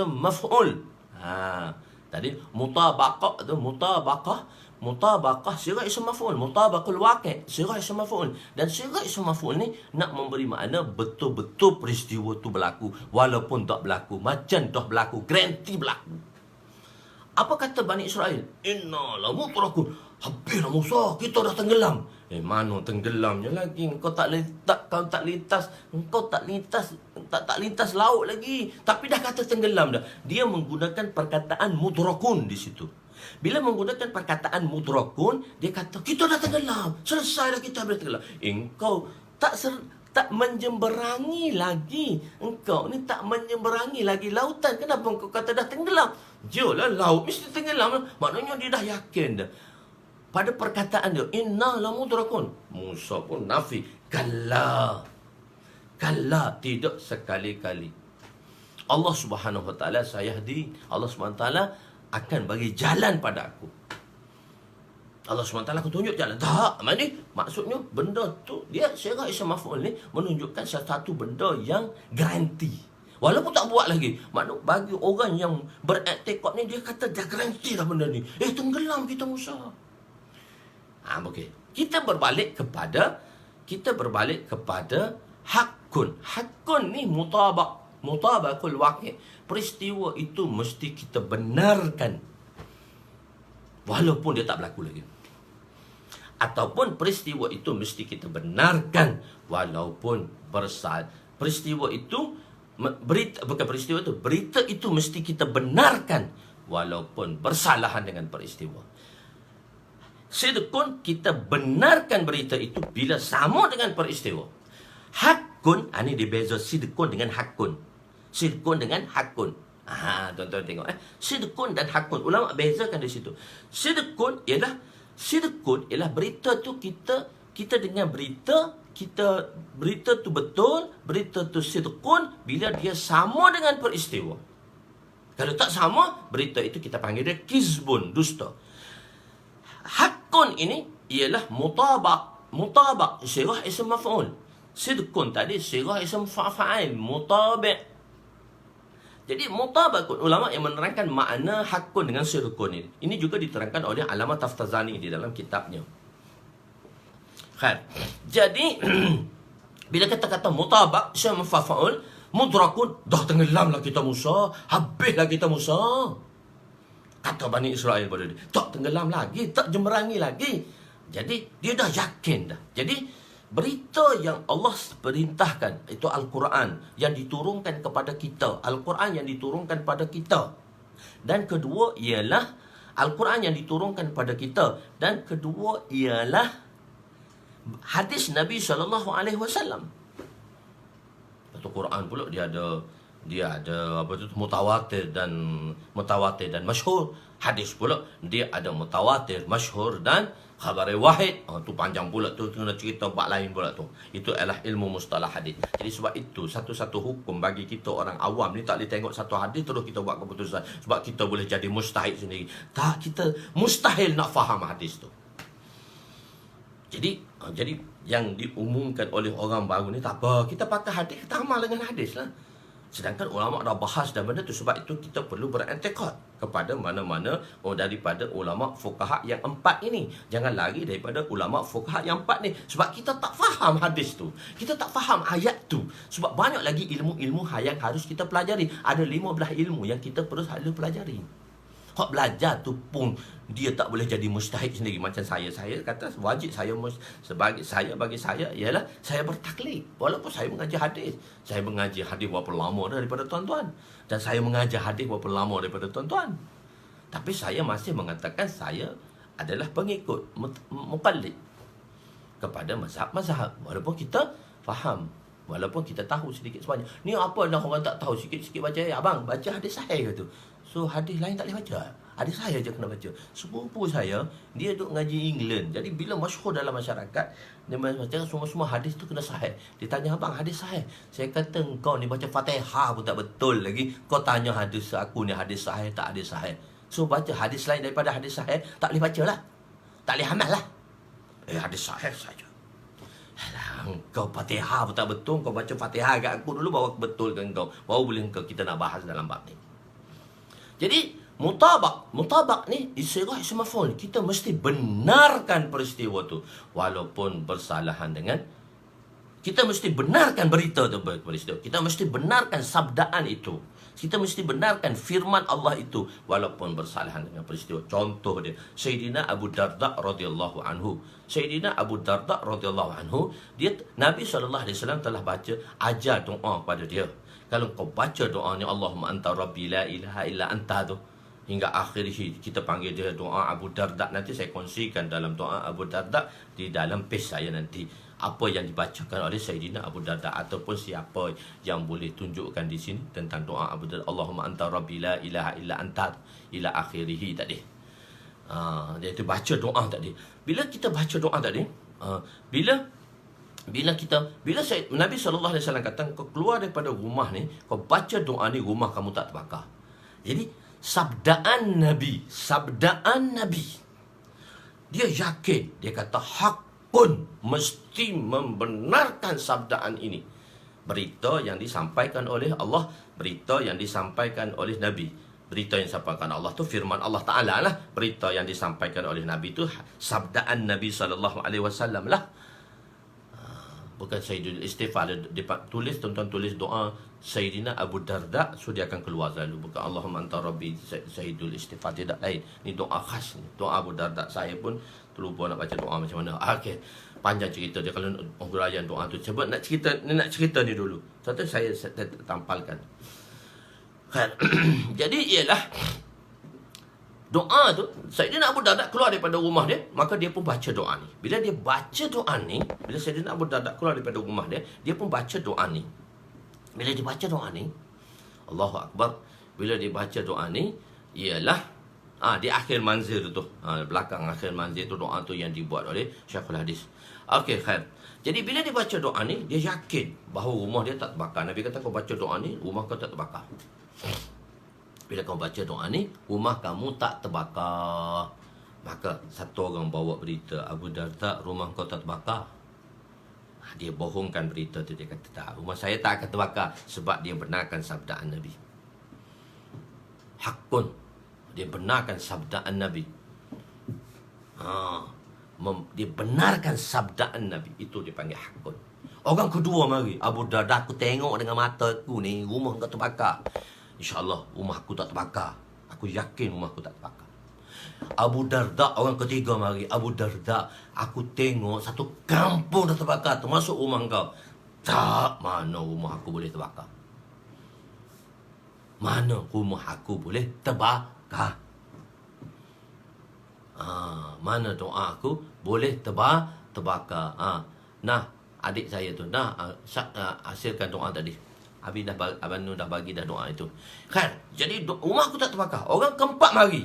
S1: maf'ul. Tadi mutabaqah tu mutabaqah sirah ism maf'ul, mutabaqul waqi' sirah ism maf'ul. Dan sirah ism maf'ul ni nak memberi makna betul-betul peristiwa tu berlaku walaupun tak berlaku, macam dah berlaku, garanti berlaku. Apa kata Bani Israel? Inna lamudrakun. Habislah Musa, kita dah tenggelam. Mana tenggelamnya lagi? Engkau tak lintas laut lagi. Tapi dah kata tenggelam dah. Dia menggunakan perkataan mudrakun di situ. Bila menggunakan perkataan mudrakun, dia kata kita dah tenggelam. Selesai dah kita boleh tenggelam. Engkau tak menjemberangi lagi. Engkau ni tak menjemberangi lagi lautan. Kenapa engkau kata dah tenggelam? Jelah laut mesti tenggelam. Maknanya dia dah yakin dah. Pada perkataan dia, inna lamudrakun. Musa pun nafi. Kalla, tidak sekali-kali. Allah Subhanahu Wa Taala sayahdi. Allah Subhanahu Wa Taala akan bagi jalan pada aku. Allah SWT akan tunjuk jalan. Tak, maksudnya benda tu, dia sirah ism maf'ul ni menunjukkan satu benda yang garanti. Walaupun tak buat lagi. Maknanya bagi orang yang beriktikad ni, dia kata dah garanti dah benda ni. Tenggelam kita Musa. Okey. Kita berbalik kepada hakun. Hakun ni mutabaqul waqi'. Peristiwa itu mesti kita benarkan walaupun dia tak berlaku lagi. Ataupun peristiwa itu mesti kita benarkan walaupun peristiwa itu berita, bukan peristiwa itu, berita itu mesti kita benarkan walaupun bersalahan dengan peristiwa. Sidqun, kita benarkan berita itu bila sama dengan peristiwa. Hakun, ini dia beza sidqun dengan hakun. Sidqun dengan hakun. Tuan-tuan tengok sidqun dan hakun, ulama bezakan di situ. Sidqun ialah berita tu kita dengar berita tu betul, berita tu sidqun bila dia sama dengan peristiwa. Kalau tak sama, berita itu kita panggil dia kizbun, dusta. Hakun ini ialah mutabak sirah ism maf'ul. Sidqun tadi sirah ism fa'il, mutabak. Jadi mutabakun, ulama yang menerangkan makna hakun dengan sidqun ini. Ini juga diterangkan oleh Allamah Taftazani di dalam kitabnya. Jadi bila kata-kata mutabak ism fa'il, mudrakun, dah tenggelamlah kita Musa, habislah kita Musa. Kata Bani Israel pada dia, tak tenggelam lagi, tak jemerangi lagi. Jadi dia dah yakin dah. Jadi berita yang Allah perintahkan, itu Al-Quran yang diturunkan kepada kita, Al-Quran yang diturunkan pada kita. Dan kedua ialah Al-Quran yang diturunkan pada kita. Dan kedua ialah hadis Nabi SAW. Satu Quran pula dia ada apa tu, mutawatir dan masyhur. Hadis pula dia ada mutawatir, masyhur dan khabar wahid. Tu panjang pula tu, kena cerita bab lain pula tu. Itu adalah ilmu mustalah hadis. Jadi sebab itu satu-satu hukum bagi kita orang awam ni tak boleh tengok satu hadis terus kita buat keputusan. Sebab kita boleh jadi mustahil sendiri. Tak, kita mustahil nak faham hadis tu. Jadi yang diumumkan oleh orang baru ni tak apa, kita pakai hadis, kita amal dengan hadis lah. Sedangkan ulama dah bahas dan benda tu. Sebab itu kita perlu berantikad kepada mana-mana daripada ulama fuqaha yang 4 ini. Jangan lari daripada ulama fuqaha yang 4 ni. Sebab kita tak faham hadis tu, kita tak faham ayat tu. Sebab banyak lagi ilmu-ilmu yang harus kita pelajari. Ada 15 ilmu yang kita perlu selalu pelajari. Hak belajar tu pun dia tak boleh jadi mustahid sendiri. Macam saya kata wajib bagi saya ialah saya bertaklid. Walaupun saya mengajar hadis. Saya mengajar hadis berapa lama daripada tuan-tuan. Dan saya mengajar hadis berapa lama daripada tuan-tuan. Tapi saya masih mengatakan saya adalah pengikut, muqallid kepada mazhab-mazhab. Walaupun kita faham, walaupun kita tahu sedikit sebanyak. Ni apa dah orang tak tahu, sikit-sikit baca. Abang baca hadis sahih ke tu? So hadis lain tak boleh baca. Hadis saya je kena baca. Sepupu saya, dia duduk ngaji England. Jadi bila masyhur dalam masyarakat, dia macam semua hadis tu kena sahih. Dia tanya, abang hadis sahih? Saya kata, kau ni baca Fatihah pun tak betul lagi. Kau tanya hadis aku ni hadis sahih tak hadis sahih. So baca hadis lain daripada hadis sahih, tak boleh baca lah. Tak boleh amal lah. Hadis sahih saja. Alah, kau Fatihah pun tak betul. Kau baca Fatihah kat aku dulu, baru betulkan kau. Baru boleh kita nak bahas dalam bab ni. Jadi mutabak ni istirah ism maf'ul. Kita mesti benarkan peristiwa tu walaupun bersalahan dengan, kita mesti benarkan berita tu peristiwa. Kita mesti benarkan sabdaan itu. Kita mesti benarkan firman Allah itu walaupun bersalahan dengan peristiwa. Contoh dia Sayyidina Abu Darda radhiyallahu anhu. Sayyidina Abu Darda radhiyallahu anhu, dia Nabi SAW telah baca, ajar doa pada dia. Kalau kau baca doa ni, Allahumma anta rabbi la ilaha illa anta tu, hingga akhir kita panggil dia doa Abu Darda. Nanti saya kongsikan dalam doa Abu Darda di dalam page saya nanti, apa yang dibacakan oleh Sayyidina Abu Darda, ataupun siapa yang boleh tunjukkan di sini tentang doa Abu Darda, Allahumma anta rabbi la ilaha illa anta ila akhirih tadi. Dia tu baca doa tadi. Bila kita baca doa tadi, bila Nabi SAW kata, kau keluar daripada rumah ni, kau baca doa ni, rumah kamu tak terbakar. Jadi sabdaan Nabi, dia yakin, dia kata hakun, mesti membenarkan sabdaan ini. Berita yang disampaikan oleh Allah, berita yang disampaikan oleh Nabi. Berita yang disampaikan Allah tu firman Allah Ta'ala lah. Berita yang disampaikan oleh Nabi tu sabdaan Nabi SAW lah. Bukan Sayyidul Istighfar. Tulis, tuan-tuan tulis doa Sayyidina Abu Darda, so dia akan keluar selalu. Bukan Allahumma anta rabbi Sayyidul Istighfar, tidak lain. Ni doa khas ni, doa Abu Darda. Saya pun terlupa nak baca doa macam mana. Okey. Panjang cerita dia kalau huraian doa tu. Sebab nak cerita ni dulu. Satu saya tampalkan. Jadi ialah doa tu, Saidina Abu Darda keluar daripada rumah dia, maka dia pun baca doa ni. Bila dia baca doa ni, bila Saidina Abu Darda keluar daripada rumah dia, dia pun baca doa ni. Bila dia baca doa ni, Allahu Akbar. Bila dia baca doa ni, ialah di akhir manzil tu, belakang akhir manzil tu, doa tu yang dibuat oleh Syekhul Hadis. Okey, khair. Jadi bila dia baca doa ni, dia yakin bahawa rumah dia tak terbakar. Nabi kata, kau baca doa ni, rumah kau tak terbakar. Bila kau baca doa ni, rumah kamu tak terbakar. Maka satu orang bawa berita, Abu Darda, rumah kau tak terbakar. Dia bohongkan berita tu. Dia kata, tak, rumah saya tak akan terbakar. Sebab dia benarkan sabdaan Nabi. Hakun. Dia benarkan sabdaan Nabi. Dia benarkan sabdaan Nabi. Itu dia panggil hakun. Orang kedua mari, Abu Darda, aku tengok dengan mata aku ni, rumah kau terbakar. InsyaAllah rumah aku tak terbakar. Aku yakin rumah aku tak terbakar. Abu Darda, orang ketiga mari, Abu Darda, aku tengok satu kampung dah terbakar, termasuk rumah kau. Tak, mana rumah aku boleh terbakar? Mana rumah aku boleh terbakar? Mana doa aku boleh terbakar? Nah, adik saya tu, hasilkan doa tadi. Abang Nur dah bagi dah doa itu. Kan? Jadi rumah aku tak terbakar. Orang keempat mari.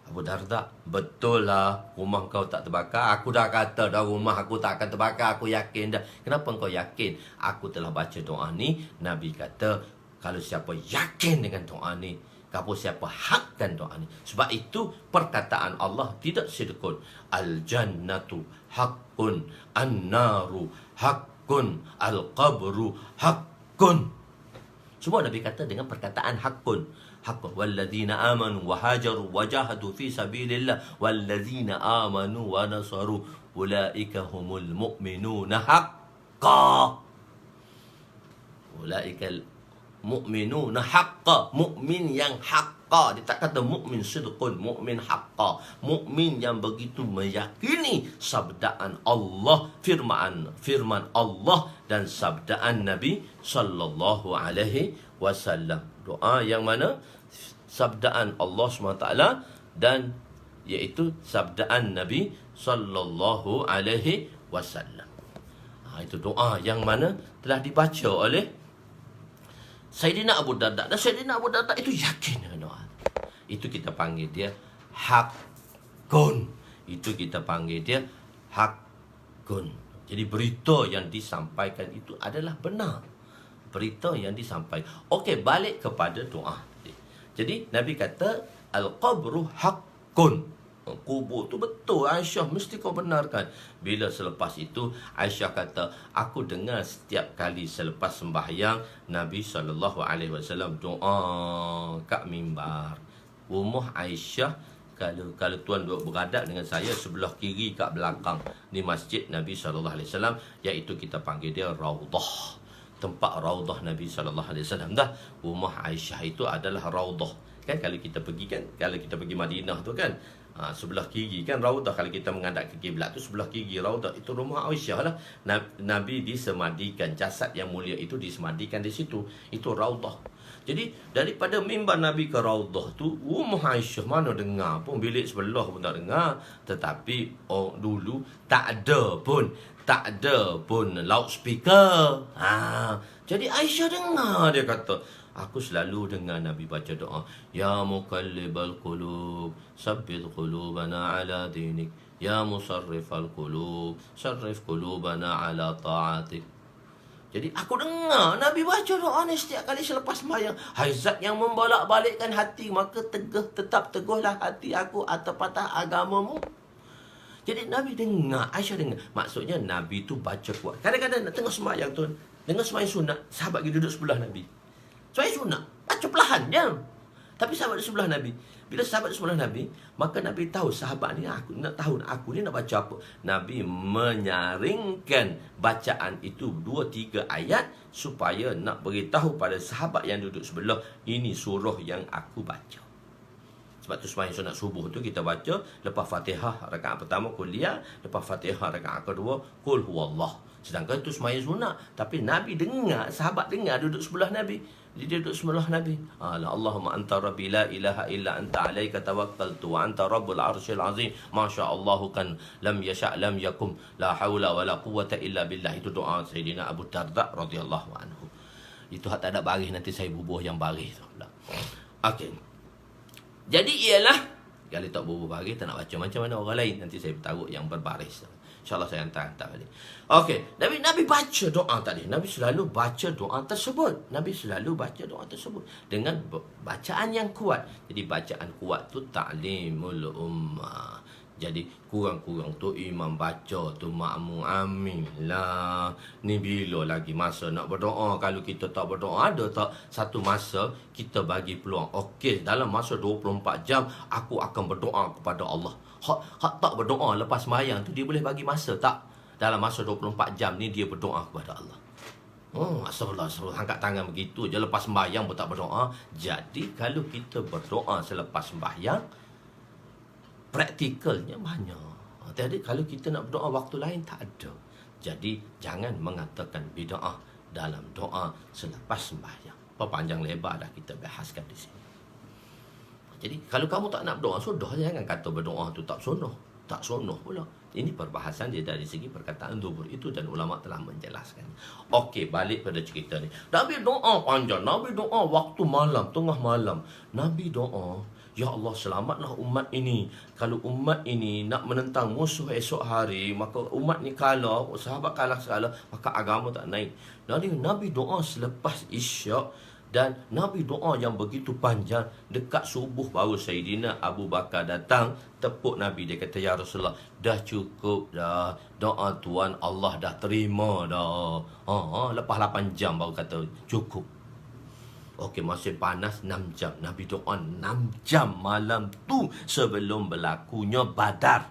S1: Abu Darda, betul lah rumah kau tak terbakar. Aku dah kata dah rumah aku tak akan terbakar. Aku yakin dah. Kenapa kau yakin? Aku telah baca doa ni. Nabi kata, kalau siapa yakin dengan doa ni, kalau siapa hakkan doa ni. Sebab itu perkataan Allah tidak sidqun. Al-jannatu haqqun, an-naru haqqun, al-qabru haqqun. Semua Nabi kata dengan perkataan hakun. Hakun. Walladzina amanu wa hajaru wa jahadu fi sabilillah walladzina amanu wa nasaru ulaika humul mu'minuna haqqan. Ulaika mu'minuna haqqan. Mukmin yang haqqa. Dia tak kata mukmin sidqun, mukmin haqqa. Mukmin yang begitu meyakini sabdaan Allah, firman Allah dan sabdaan Nabi sallallahu alaihi wasallam. Doa yang mana? Sabdaan Allah SWT dan iaitu sabdaan Nabi sallallahu alaihi wasallam. Itu doa yang mana telah dibaca oleh Saidina Abu Darda. Dan Saidina Abu Darda itu yakin dengan doa. Itu kita panggil dia hakun. Itu kita panggil dia hakun. Jadi berita yang disampaikan itu adalah benar. Berita yang disampaikan. Okey, balik kepada doa. Jadi Nabi kata, al-qabru hakun. Kubur tu betul, Aisyah, mesti kau benarkan. Bila selepas itu Aisyah kata, aku dengar setiap kali selepas sembahyang Nabi SAW doa kat mimbar. Rumah Aisyah, kalau tuan duduk beradab dengan saya, sebelah kiri kat belakang ni masjid Nabi SAW, iaitu kita panggil dia Raudah. Tempat Raudah Nabi SAW dah. Rumah Aisyah itu adalah Raudah. Kan kalau kita pergi Madinah tu kan, sebelah kiri kan Raudah. Kalau kita menghadap ke kiblat tu, sebelah kiri Raudah. Itu rumah Aisyah lah. Nabi disemadikan, jasad yang mulia itu disemadikan di situ. Itu Raudah. Jadi daripada mimbar Nabi ke Raudah tu, rumah Aisyah mana dengar pun, bilik sebelah pun tak dengar. Tetapi dulu tak ada pun loudspeaker. Jadi Aisyah dengar, dia kata, aku selalu dengar Nabi baca doa, ya muqallibal qulub, sabbit qulubana ala dinik, ya musarrifal qulub, sarrif qulubana ala ta'atik. Jadi aku dengar Nabi baca doa ni setiap kali selepas sembahyang. Hai Zat yang membolak-balikkan hati, maka tetap teguhlah hati aku atas patah agamamu. Jadi Nabi dengar, Aisyah dengar. Maksudnya Nabi tu baca kuat. Kadang-kadang nak tengah sembahyang tu, tengah sembahyang sunat, sahabat kita duduk sebelah Nabi. Sembahyang sunat, baca perlahan je. Tapi sahabat di sebelah Nabi. Bila sahabat di sebelah Nabi, maka Nabi tahu sahabat ni, aku ni nak baca apa. Nabi menyaringkan bacaan itu 2-3 ayat supaya nak beritahu pada sahabat yang duduk sebelah, ini surah yang aku baca. Sebab tu sembahyang sunat subuh tu kita baca lepas Fatihah rakaat pertama kuliah, lepas Fatihah rakaat kedua qul huwallah. Sedangkan tu sembahyang sunat, tapi Nabi dengar, sahabat dengar duduk sebelah Nabi. Dia duduk sebelah Nabi. Allahumma anta rabbi la ilaha illa anta alaika tawakkaltu wa anta rabbul arsyil azim. Masya-Allah kan lam yasha' lam yakum la haula wala quwwata illa billah. Itu doa Sayyidina Abu Darda radhiyallahu anhu. Itu hak tak ada baris, nanti saya bubuh yang baris tu pula. Okey. Jadi ialah kalau tak bubuh baris tak nak baca macam mana orang lain, nanti saya bertaruk yang berbaris. InsyaAllah saya hantar balik. Okey, Nabi baca doa tadi. Nabi selalu baca doa tersebut. Nabi selalu baca doa tersebut dengan bacaan yang kuat. Jadi bacaan kuat tu ta'limul ummah. Jadi kurang-kurang tu imam baca tu makmum amin lah. Ni bila lagi masa nak berdoa? Kalau kita tak berdoa, ada tak satu masa kita bagi peluang? Okey, dalam masa 24 jam aku akan berdoa kepada Allah. Hak tak berdoa lepas sembahyang tu dia boleh bagi masa tak? Dalam masa 24 jam ni dia berdoa kepada Allah. Astagfirullah, angkat tangan begitu je lepas sembahyang pun tak berdoa. Jadi kalau kita berdoa selepas sembahyang, praktikalnya banyak. Jadi kalau kita nak berdoa waktu lain tak ada. Jadi jangan mengatakan bid'ah dalam doa selepas sembahyang. Panjang lebar dah kita bahaskan di sini. Jadi kalau kamu tak nak berdoa sunnah, jangan kata berdoa tu tak sunnah. Tak sunnah pula. Ini perbahasan dia dari segi perkataan zuhur itu dan ulama telah menjelaskan. Okey, balik pada cerita ni. Nabi doa panjang, Nabi doa waktu malam, tengah malam. Nabi doa, ya Allah selamatlah umat ini. Kalau umat ini nak menentang musuh esok hari, maka umat ni kalah, sahabat kalah segala, maka agama tak naik. Nabi doa selepas Isyak. Dan Nabi doa yang begitu panjang. Dekat subuh baru Sayyidina Abu Bakar datang, tepuk Nabi. Dia kata, ya Rasulullah, dah cukup dah. Doa Tuhan Allah dah terima dah. Lepas 8 jam baru kata cukup. Okey, masih panas 6 jam. Nabi doa 6 jam malam tu sebelum berlakunya Badar.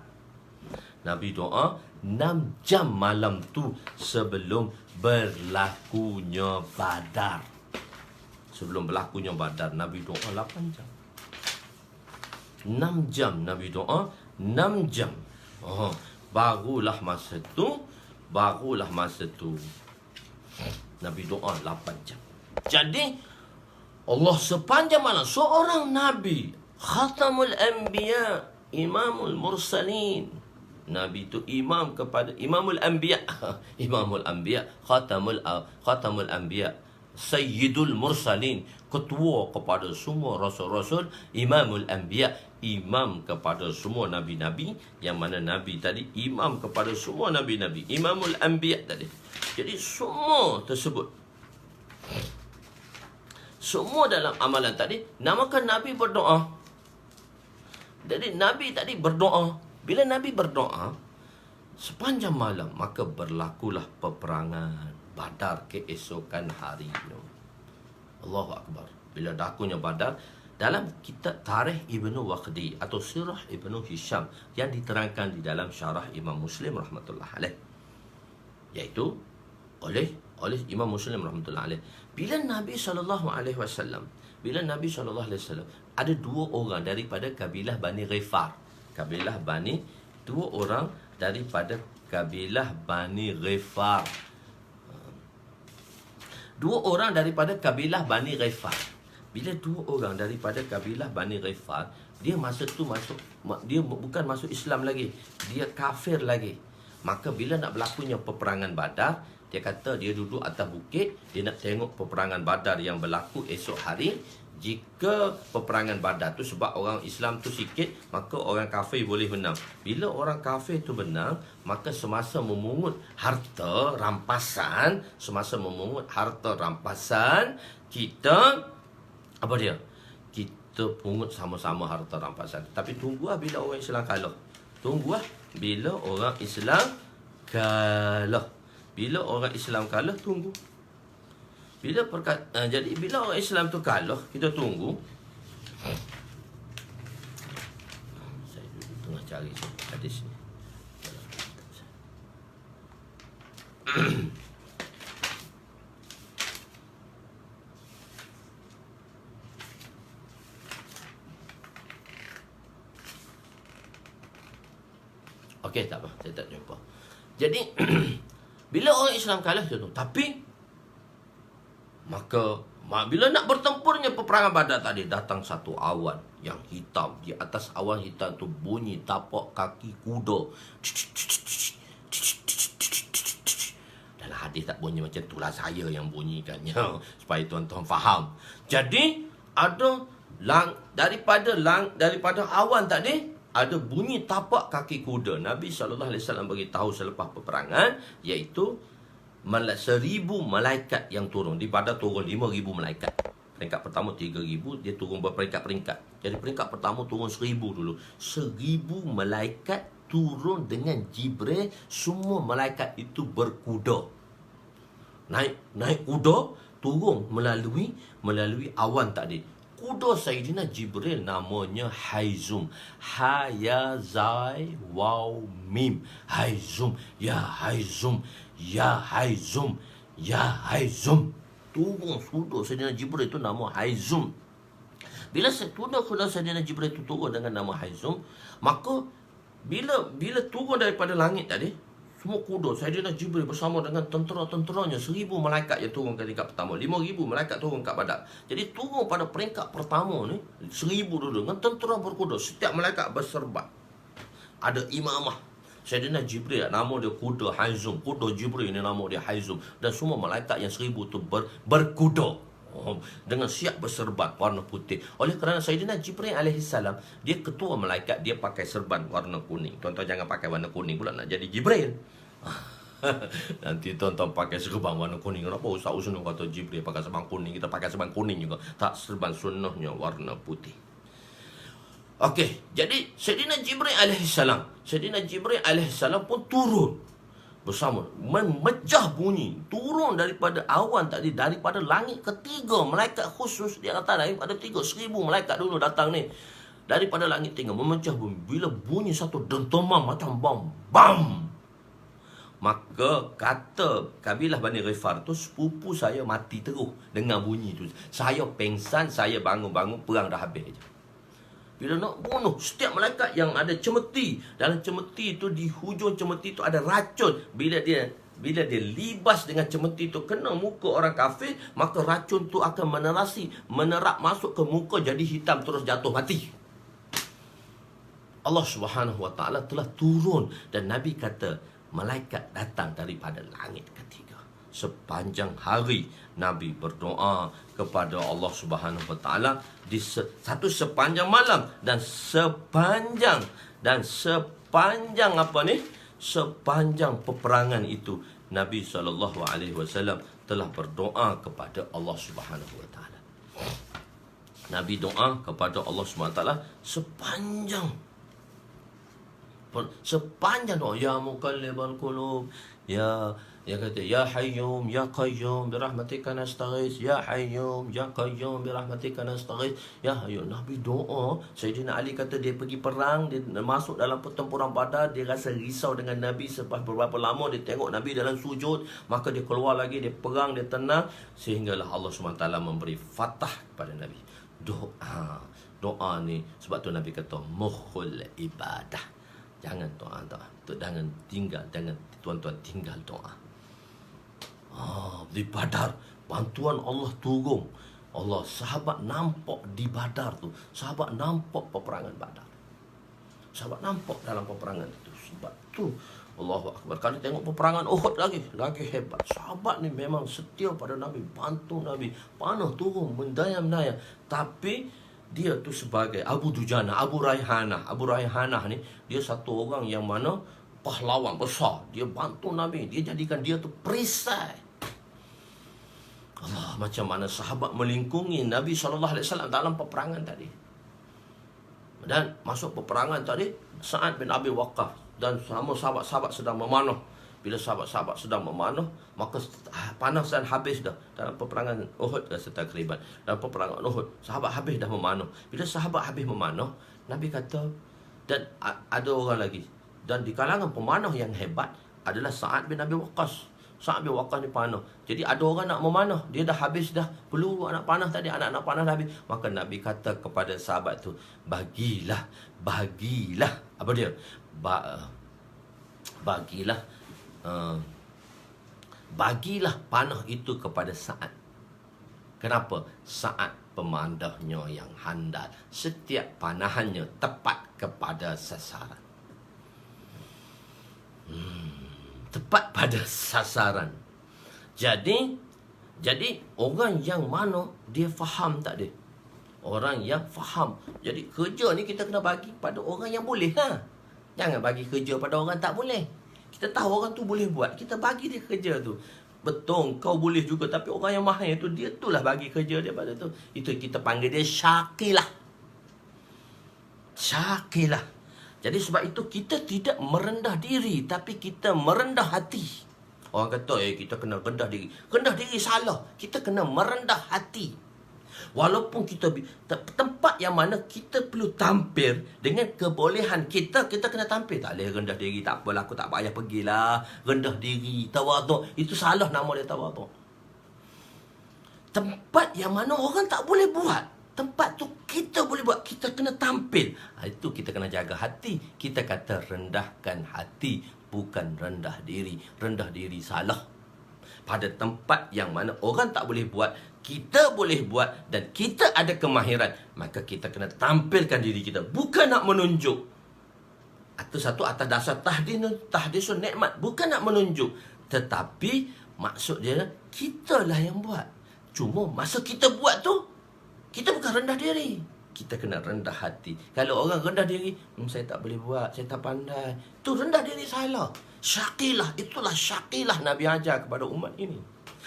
S1: Nabi doa 6 jam malam tu sebelum berlakunya Badar. Sebelum berlakunya Badar, Nabi doa 8 jam. 6 jam Nabi doa, 6 jam. Barulah masa tu Nabi doa 8 jam. Jadi Allah sepanjang malam, seorang Nabi, Khatamul Anbiya, Imamul Mursalin. Nabi itu imam kepada Imamul Anbiya, Imamul Anbiya, Khatamul Anbiya, Sayyidul Mursalin, ketua kepada semua rasul-rasul, Imamul Anbiya, imam kepada semua nabi-nabi. Yang mana nabi tadi imam kepada semua nabi-nabi, Imamul Anbiya tadi. Jadi semua tersebut, semua dalam amalan tadi namakan Nabi berdoa. Jadi Nabi tadi berdoa. Bila Nabi berdoa sepanjang malam, maka berlakulah peperangan Badar keesokan harinya. Allahu Akbar. Bila dakunya Badar, dalam kitab Tarikh Ibnu Waqdi atau Sirah Ibnu Hisham yang diterangkan di dalam syarah Imam Muslim rahmatullah alaih, iaitu oleh Imam Muslim rahmatullah alaih, bila Nabi SAW ada 2 orang daripada kabilah Bani Ghifar. Dua orang daripada kabilah Bani Ghifar. 2 orang daripada kabilah Bani Ghifar. Bila 2 orang daripada kabilah Bani Ghifar, dia masa tu dia bukan masuk Islam lagi, dia kafir lagi. Maka bila nak berlakunya peperangan Badar, dia kata dia duduk atas bukit, dia nak tengok peperangan Badar yang berlaku esok hari. Jika peperangan Badar tu sebab orang Islam tu sikit, maka orang kafir boleh menang. Bila orang kafir tu menang, maka semasa memungut harta rampasan, kita apa dia? Kita pungut sama-sama harta rampasan. Tapi tunggulah bila orang Islam kalah. Bila orang Islam kalah, tunggu. Jadi bila orang Islam tu kalah, kita tunggu. Saya duduk tengah cari hadis ni. Okey, tak apa, saya tak jumpa. Jadi bila orang Islam kalah tu, tapi maka bila nak bertempurnya peperangan Badar tadi, datang satu awan yang hitam. Di atas awan hitam tu bunyi tapak kaki kuda. Dalam hadis tak bunyi macam itulah, saya yang bunyikannya supaya tuan-tuan faham. Jadi ada daripada awan tadi ada bunyi tapak kaki kuda. Nabi SAW beritahu selepas peperangan, iaitu 1,000 malaikat yang turun. Di Badar turun 5,000 malaikat. Peringkat pertama 3,000, dia turun berperingkat-peringkat. Jadi peringkat pertama turun 1,000 dulu. 1,000 malaikat turun dengan Jibril. Semua malaikat itu berkuda. Naik kuda, turun melalui awan tadi. Kuda Sayyidina Jibril namanya Haizum. Ha ya zai waw mim. Haizum, ya Haizum, ya Haizum, ya Haizum. Turun kuda Sayyidina Jibril itu nama Haizum. Bila kuda Sayyidina Jibril itu turun dengan nama Haizum, maka bila turun daripada langit tadi, semua kuda Sayyidina Jibril bersama dengan tentera-tenteranya, 1,000 malaikat yang turun ke tingkat pertama, 5,000 malaikat turun kat Badar. Jadi turun pada peringkat pertama ni 1,000 dulu dengan tentera berkuda. Setiap malaikat berserban. Ada imamah Sayyidina Jibril, nama dia kuda Haizum. Kuda Jibril ni nama dia Haizum. Dan semua malaikat yang 1,000 tu berkuda dengan siap berserban warna putih. Oleh kerana Sayyidina Jibril alaihissalam, dia ketua malaikat, dia pakai serban warna kuning. Tuan-tuan jangan pakai warna kuning pula nak jadi Jibril. Nanti tuan-tuan pakai serban warna kuning. Kenapa Ustaz Usnu kata Jibril pakai serban kuning, kita pakai serban kuning juga? Tak, serban sunnahnya warna putih. Okey, jadi Sayyidina Jibril alaihissalam pun turun bersama, memecah bunyi, turun daripada awan tadi, daripada langit ketiga. Malaikat khusus di atas langit ada 3, 1,000 malaikat dulu datang ni daripada langit tinggal, memecah bunyi. Bila bunyi satu dentuman macam bom, bam, maka kata kabilah Bani Ghifar tu, sepupu saya mati terus dengan bunyi tu. Saya pengsan, saya bangun-bangun, perang dah habis je. Bila nak bunuh setiap malaikat yang ada cemeti, dalam cemeti itu, di hujung cemeti itu ada racun. Bila dia libas dengan cemeti itu kena muka orang kafir, maka racun itu akan menerap masuk ke muka, jadi hitam, terus jatuh mati. Allah Subhanahu Wa Taala telah turun, dan Nabi kata malaikat datang daripada langit ketiga. Sepanjang hari Nabi berdoa kepada Allah Subhanahu Wa Taala di sepanjang malam, dan sepanjang sepanjang peperangan itu Nabi SAW telah berdoa kepada Allah Subhanahu Wa Taala. Nabi doa kepada Allah Subhanahu Wa Taala sepanjang doa, ya muqallibal qulub, ya kata ya hayyum ya qayyum birahmatika nastaghits, ya hayyum ya qayyum birahmatika nastaghits, ya hayyum. Nabi doa. Sayyidina Ali kata dia pergi perang, dia masuk dalam pertempuran Badar, dia rasa risau dengan Nabi. Selepas beberapa lama dia tengok Nabi dalam sujud, maka dia keluar lagi, dia perang, dia tenang, sehinggalah Allah SWT memberi fatah kepada Nabi. Doa ni, sebab tu Nabi kata mukhul ibadah. Jangan doa. Jangan tuan-tuan tinggal doa. Di Badar bantuan Allah turun. Allah, sahabat nampak di Badar tu, sahabat nampak peperangan Badar, sahabat nampak dalam peperangan itu. Sebab tu Allahu Akbar, kalau tengok peperangan Uhud lagi hebat. Sahabat ni memang setia pada Nabi, bantu Nabi, panah turun mendayang-dayang. Tapi dia tu sebagai Abu Dujana, Abu Raihanah ni, dia satu orang yang mana pahlawan besar. Dia bantu Nabi, dia jadikan dia tu perisai. Allah, macam mana sahabat melingkungi Nabi SAW dalam peperangan tadi. Dan masuk peperangan tadi, Sa'ad bin Abi Waqqas dan sama sahabat-sahabat sedang memanah. Bila sahabat-sahabat sedang memanah, maka panas dan habis dah dalam peperangan Uhud takriban. Dalam peperangan Uhud, sahabat habis dah memanah. Bila sahabat habis memanah, Nabi kata, dan ada orang lagi, dan di kalangan pemanah yang hebat adalah Sa'ad bin Abi Waqqas. Sa'ad bin Waqqas ni panah. Jadi ada orang nak memanah, dia dah habis dah peluru anak panah tadi, anak panah dah habis. Maka Nabi kata kepada sahabat tu, bagilah. Apa dia? bagilah bagilah panah itu kepada Sa'ad. Kenapa? Sa'ad pemandahnya yang handal. Setiap panahannya tepat kepada sasaran. Tepat pada sasaran. Jadi orang yang mana dia faham tak dia? Orang yang faham. Jadi kerja ni kita kena bagi pada orang yang boleh lah. Jangan bagi kerja pada orang tak boleh. Kita tahu orang tu boleh buat, kita bagi dia kerja tu. Betul, kau boleh juga, tapi orang yang mahir tu, dia itulah bagi kerja dia pada tu. Itu kita panggil dia syakilah. Syakilah. Jadi sebab itu kita tidak merendah diri, tapi kita merendah hati. Orang kata, kita kena rendah diri. Rendah diri salah. Kita kena merendah hati. Walaupun kita tempat yang mana kita perlu tampil dengan kebolehan kita, kita kena tampil. Tak boleh rendah diri, tak apalah, aku tak payah pergilah. Rendah diri, tawaduk, itu salah nama dia tawaduk. Tempat yang mana orang tak boleh buat, tempat tu kita boleh buat, kita kena tampil. Itu kita kena jaga hati. Kita kata rendahkan hati, bukan rendah diri. Rendah diri salah. Pada tempat yang mana orang tak boleh buat, kita boleh buat dan kita ada kemahiran, maka kita kena tampilkan diri kita, bukan nak menunjuk. Atau satu atas dasar tahdisun nikmat, bukan nak menunjuk, tetapi maksud dia kita lah yang buat. Cuma masa kita buat tu, kita bukan rendah diri, kita kena rendah hati. Kalau orang rendah diri, saya tak boleh buat, saya tak pandai, tu rendah diri salah. Syakilah, itulah syakilah Nabi ajar kepada umat ini.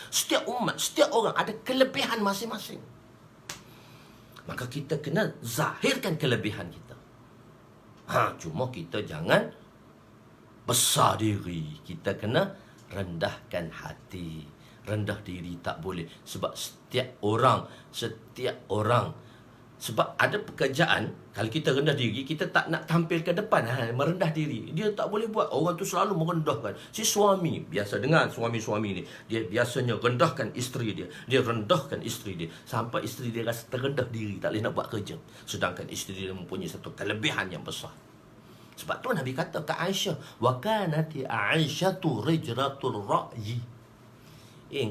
S1: Setiap umat, setiap orang ada kelebihan masing-masing. Maka kita kena zahirkan kelebihan kita. Cuma kita jangan besar diri. Kita kena rendahkan hati. Rendah diri tak boleh. Sebab setiap orang, sebab ada pekerjaan, kalau kita rendah diri, kita tak nak tampil ke depan, merendah diri. Dia tak boleh buat. Orang tu selalu merendahkan. Si suami, biasa dengar suami-suami ni, dia biasanya rendahkan isteri dia. Dia rendahkan isteri dia. Sampai isteri dia rasa terendah diri, tak boleh nak buat kerja. Sedangkan isteri dia mempunyai satu kelebihan yang besar. Sebab tu Nabi kata ke Aisyah, wa kanati Aisyatu rijratul ra'yi.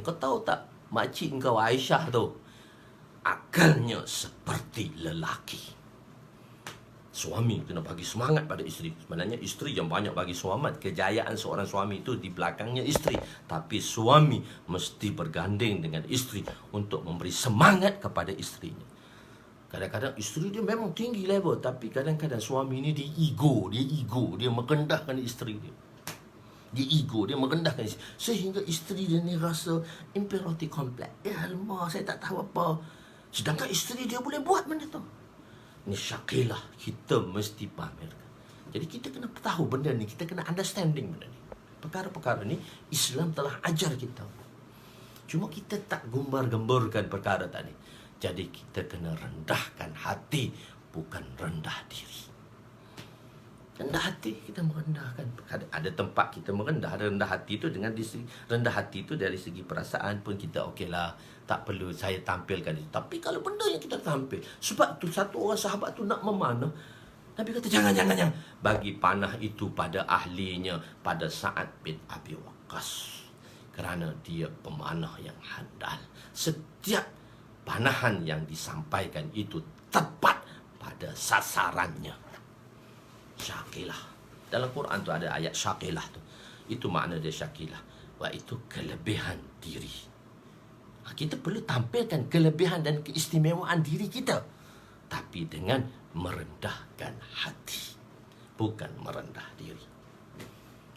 S1: Kau tahu tak, makcik kau Aisyah tu, akalnya seperti lelaki. Suami kena bagi semangat pada isteri. Sebenarnya isteri yang banyak bagi semangat. Kejayaan seorang suami itu di belakangnya isteri. Tapi suami mesti bergandeng dengan isteri untuk memberi semangat kepada isterinya. Kadang-kadang isteri dia memang tinggi level, tapi kadang-kadang suami ini dia ego. Dia merendahkan isteri dia. Dia ego, dia merendahkan isteri. Sehingga isteri dia ni rasa inferiority complex. Alamak, saya tak tahu apa. Sedangkan isteri dia boleh buat benda tu. Ni syakilah, kita mesti pamerkan. Jadi kita kena tahu benda ni, kita kena understanding benda ni. Perkara-perkara ni Islam telah ajar kita. Cuma kita tak gembar-gemburkan perkara tadi. Jadi kita kena rendahkan hati, bukan rendah diri. Rendah hati, kita merendahkan. Ada tempat kita merendah. Rendah hati tu dengan rendah hati tu dari segi perasaan pun kita okeylah, tak perlu saya tampilkan itu. Tapi kalau benda yang kita tampil, sebab tu satu orang sahabat tu nak memanah, Nabi kata jangan. Bagi panah itu pada ahlinya, pada Sa'ad bin Abi Waqqas. Kerana dia pemanah yang handal. Setiap panahan yang disampaikan itu tepat pada sasarannya. Syakilah. Dalam Quran tu ada ayat syakilah tu. Itu makna dia syakilah. Iaitu kelebihan diri. Kita perlu tampilkan kelebihan dan keistimewaan diri kita. Tapi dengan merendahkan hati. Bukan merendah diri.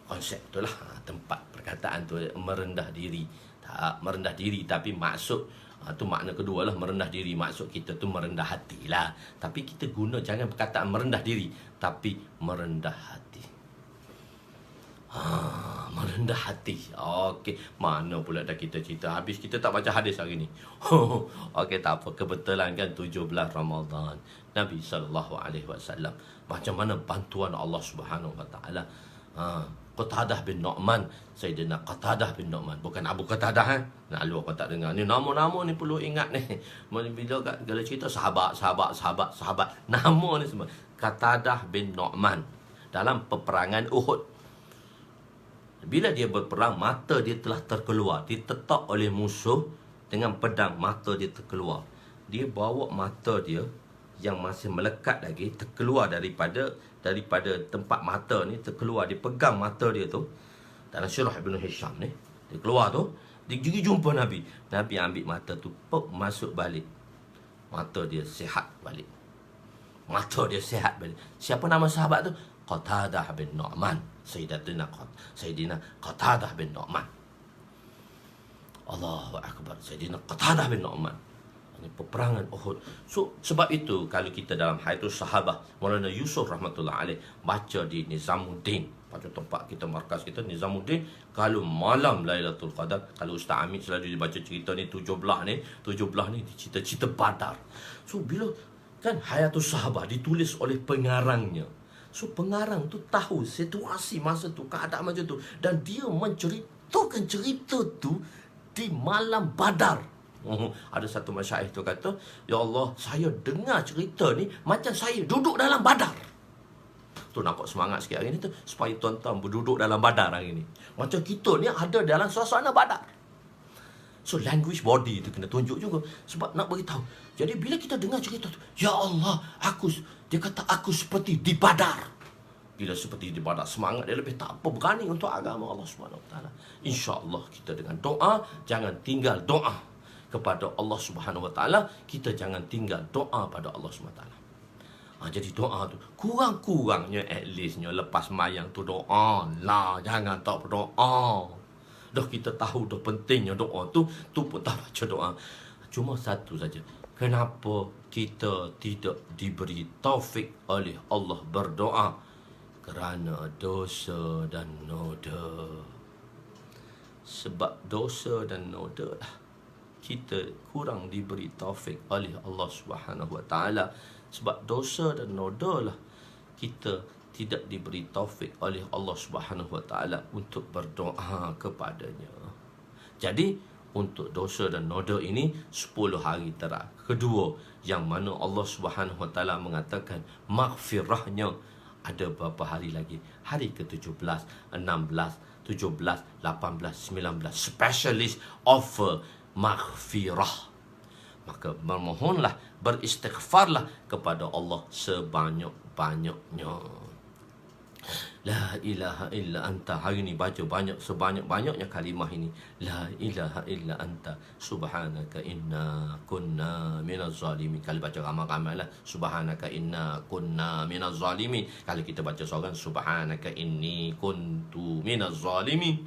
S1: Konsep itulah tempat perkataan tu, merendah diri. Tak merendah diri, tapi maksud tu makna kedua lah, merendah diri. Maksud kita tu merendah hati lah. Tapi kita guna jangan perkataan merendah diri, tapi merendah hati. Merendah hati. Okey, mana pula dah kita cerita. Habis kita tak baca hadis hari ni. Okey, tak apa. Kebetulan kan 17 Ramadan. Nabi SAW. Macam mana bantuan Allah Subhanahu Wa Taala. Qatadah bin Nu'man, Sayyidina Qatadah bin Nu'man, bukan Abu Qatadah. Nak lu kau tak dengar. Ni nama-nama ni perlu ingat ni. Bila kalau cerita sahabat. Nama ni semua. Qatadah bin Nu'man dalam peperangan Uhud. Bila dia berperang, mata dia telah terkeluar, ditetak oleh musuh dengan pedang, mata dia terkeluar. Dia bawa mata dia yang masih melekat lagi, terkeluar daripada tempat mata ni, terkeluar, dia pegang mata dia tu. Dalam Syirah Ibn Hisham ni, dia keluar tu, dia pergi jumpa Nabi. Nabi ambil mata tu, masuk balik. Mata dia sihat balik. Mata dia sihat balik. Siapa nama sahabat tu? Qatadah bin Nu'man. Sayyidina Qatadah bin Nu'man. Allahu Akbar. Sayyidina Qatadah bin Nu'man. Ini peperangan Uhud. So, sebab itu kalau kita dalam Hayatul Sahabah, Maulana Yusuf rahmatullah alaih baca di Nizamuddin, pada tempat kita, markas kita Nizamuddin, kalau malam Lailatul Qadar, kalau Ustaz Amit selalu dibaca cerita ni 17 ni cerita-cerita Badar. So bila kan Hayatul Sahabah ditulis oleh pengarangnya, so pengarang tu tahu situasi masa tu, keadaan macam tu, dan dia menceritakan cerita tu di malam Badar. Ada satu masyaikh tu kata, ya Allah, saya dengar cerita ni macam saya duduk dalam Badar. Tu nampak semangat sikit hari ni tu, supaya tuan-tuan berduduk dalam Badar hari ni. Macam kita ni ada dalam suasana Badar. So language body tu kena tunjuk juga, sebab nak beritahu. Jadi bila kita dengar cerita tu, ya Allah, dia kata aku seperti di Badar. Bila seperti di Badar, semangat dia lebih tak apa, berani untuk agama Allah Subhanahu Wa Taala. Insya-Allah kita dengan doa, jangan tinggal doa kepada Allah Subhanahu Wa Taala, kita jangan tinggal doa pada Allah Subhanahu Wa Taala. Jadi doa tu kurang-kurangnya, at leastnya lepas mayang tu doa lah, jangan tak berdoa. Dah kita tahu dah pentingnya doa tu pun tak baca doa. Cuma satu saja, kenapa kita tidak diberi taufik oleh Allah berdoa? Kerana dosa dan noda. Sebab dosa dan noda lah kita kurang diberi taufik oleh Allah Subhanahu Wa Taala. Sebab dosa dan noda lah kita tidak diberi taufik oleh Allah Subhanahu Wa Taala untuk berdoa kepadanya. Jadi untuk dosa dan noda ini 10 hari kedua, yang mana Allah Subhanahu Wa Taala mengatakan maghfirahnya ada berapa hari lagi? Hari ke-17, 16, 17, 18, 19. Specialist offer maghfirah. Maka bermohonlah, beristighfarlah kepada Allah sebanyak-banyaknya. La ilaha illa anta. Hari ni baca sebanyak-banyaknya kalimah ini. La ilaha illa anta subhanaka inna kunna minaz zalimin. Kalau baca ramai-ramai lah, subhanaka inna kunna minaz zalimin. Kalau kita baca seorang, subhanaka inni kuntu minaz zalimin.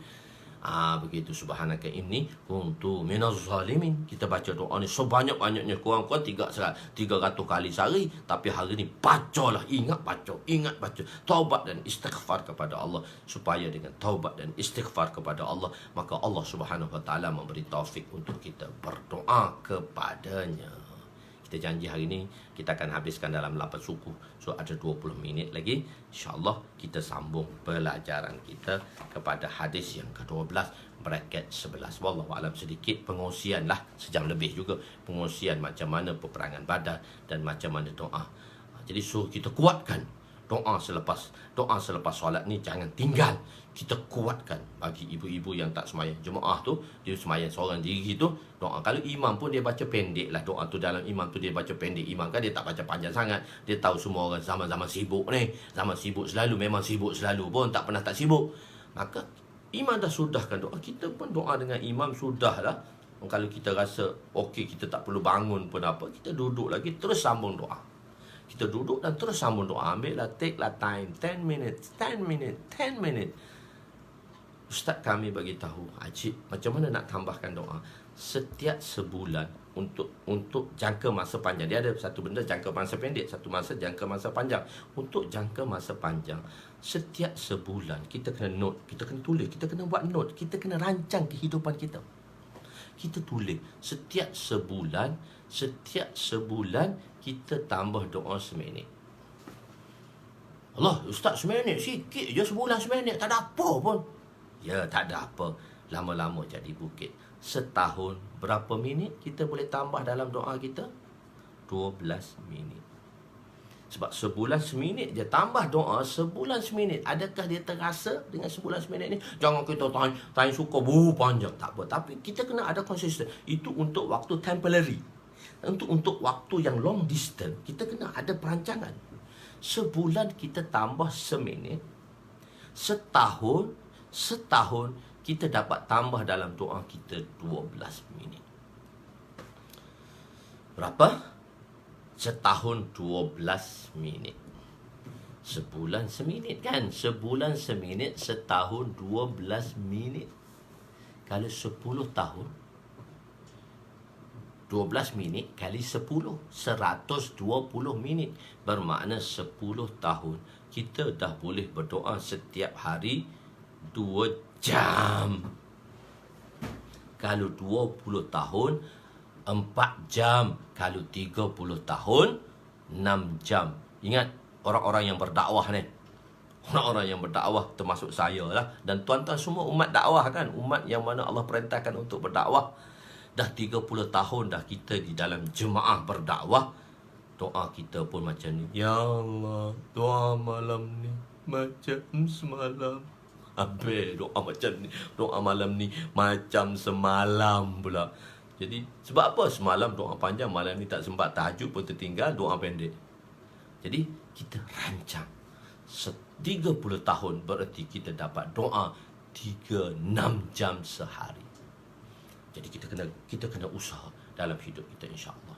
S1: Begitu, subhanaka inni kuntu minaz zalimin. Kita baca doa ni sebanyak-banyaknya, kurang-kurang 300 kali sehari. Tapi hari ni bacalah, ingat baca, taubat dan istighfar kepada Allah. Supaya dengan taubat dan istighfar kepada Allah, maka Allah Subhanahu Wa Taala memberi taufik untuk kita berdoa kepadanya. Kita janji hari ni kita akan habiskan dalam 8 suku. So ada 20 minit lagi, InsyaAllah kita sambung pelajaran kita kepada hadis yang ke-12 bracket 11. Wallahualam, sedikit pengosian lah, sejam lebih juga, pengosian macam mana peperangan Badar dan macam mana doa. Jadi so kita kuatkan doa selepas solat ni, jangan tinggal. Kita kuatkan. Bagi ibu-ibu yang tak semayang jemaah tu, dia semayang seorang diri tu, doa. Kalau imam pun dia baca pendek lah doa tu. Dalam imam tu dia baca pendek. Imam kan dia tak baca panjang sangat. Dia tahu semua orang zaman-zaman sibuk ni, zaman sibuk selalu, memang sibuk selalu pun, tak pernah tak sibuk. Maka imam dah sudahkan doa, kita pun doa dengan imam sudahlah. Kalau kita rasa okey, kita tak perlu bangun pun apa, kita duduk lagi terus sambung doa. Kita duduk dan terus sambung doa. Ambil lah, take lah time, 10 minutes. Ustaz kami bagi tahu, Ajib, macam mana nak tambahkan doa? Setiap sebulan untuk jangka masa panjang. Dia ada satu benda jangka masa pendek, satu masa jangka masa panjang. Untuk jangka masa panjang, setiap sebulan kita kena note, kita kena tulis, kita kena buat note, kita kena rancang kehidupan kita. Kita tulis setiap sebulan kita tambah doa seminit. Allah, Ustaz, seminit sikit je, sebulan seminit, tak ada apa pun. Ya, tak ada apa. Lama-lama jadi bukit. Setahun berapa minit kita boleh tambah dalam doa kita? 12 minit. Sebab sebulan seminit je, tambah doa sebulan seminit. Adakah dia terasa dengan sebulan seminit ni? Jangan kita tanya suka panjang, tak apa. Tapi kita kena ada konsisten. Itu untuk waktu temporary. Untuk waktu yang long distance, kita kena ada perancangan. Sebulan kita tambah seminit, setahun kita dapat tambah dalam doa kita 12 minit. Berapa? Setahun 12 minit. Sebulan seminit kan? Sebulan seminit, setahun 12 minit. Kalau 10 tahun, 12 minit kali 10, 120 minit. Bermakna 10 tahun kita dah boleh berdoa setiap hari 2 jam. Kalau 20 tahun, 4 jam. Kalau 30 tahun, 6 jam. Ingat, orang-orang yang berdakwah ni, orang-orang yang berdakwah termasuk saya lah, dan tuan-tuan semua umat dakwah kan, umat yang mana Allah perintahkan untuk berdakwah. Dah 30 tahun dah kita di dalam jemaah berdakwah. Doa kita pun macam ni. Ya Allah, doa malam ni macam semalam. Habis doa macam ni. Doa malam ni macam semalam pula. Jadi sebab apa? Semalam doa panjang, malam ni tak sempat tahajud pun tertinggal, doa pendek. Jadi kita rancang 30 tahun, berarti kita dapat doa 36 jam sehari. Jadi kita kena usaha dalam hidup kita, insya-Allah.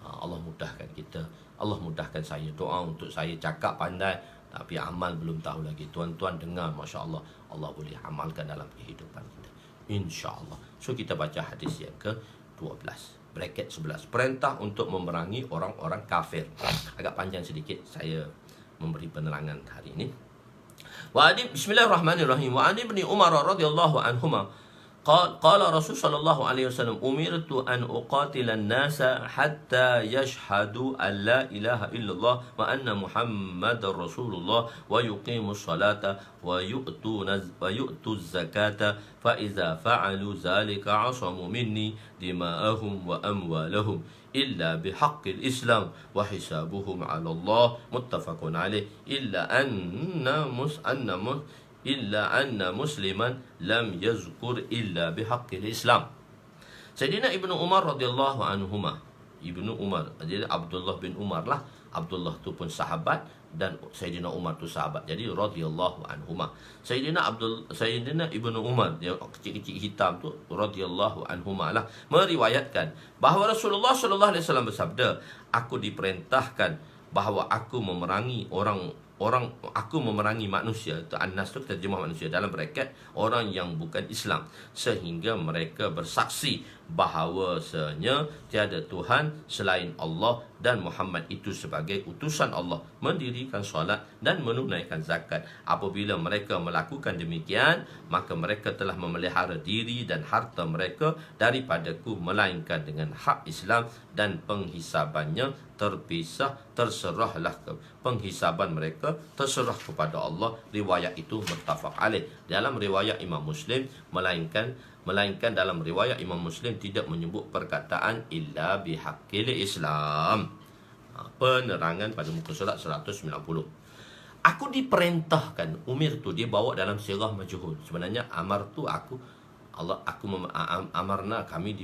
S1: Allah mudahkan kita. Allah mudahkan saya. Doa untuk saya cakap pandai, tapi amal belum tahu lagi. Tuan-tuan dengar, masya-Allah, Allah boleh amalkan dalam kehidupan kita, insya-Allah. So kita baca hadis yang ke-12, bracket 11. Perintah untuk memerangi orang-orang kafir. Agak panjang sedikit saya memberi penerangan hari ini. Bismillahirrahmanirrahim. Wa ani ibni Umar radhiyallahu anhuma قال رسول صلى الله عليه وسلم أمرت أن أقاتل الناس حتى يشهدوا أن لا إله إلا الله وأن محمد رسول الله ويقيموا الصلاة ويؤتوا الزكاة فإذا فعلوا ذلك عصموا مني دماءهم وأموالهم إلا بحق الإسلام وحسابهم على الله متفق عليه إلا أن مسلما لم يذكر إلا بحق الإسلام. Sayyidina Ibnu Umar radhiyallahu anhuma. Ibnu Umar, jadi Abdullah bin Umar lah. Abdullah tu pun sahabat dan Sayyidina Umar tu sahabat. Jadi radhiyallahu anhuma. Sayyidina Ibnu Umar, dia kecil-kecil hitam tu, radhiyallahu anhuma lah, meriwayatkan bahawa Rasulullah sallallahu alaihi wasallam bersabda, aku diperintahkan bahawa aku memerangi aku memerangi manusia. Itu An-Nas tu kita terjemah manusia, dalam bracket orang yang bukan Islam, sehingga mereka bersaksi bahawasanya tiada Tuhan selain Allah dan Muhammad itu sebagai utusan Allah, mendirikan solat dan menunaikan zakat. Apabila mereka melakukan demikian, maka mereka telah memelihara diri dan harta mereka daripadaku, melainkan dengan hak Islam, dan penghisabannya terserahlah penghisaban mereka terserah kepada Allah. Riwayat itu muttafaq alaih. Dalam riwayat Imam Muslim, melainkan dalam riwayat Imam Muslim tidak menyebut perkataan illa bihaqqil Islam. Penerangan pada muka surat 190. Aku diperintahkan, umir tu dia bawa dalam sirah majhul. Sebenarnya amar tu amarna kami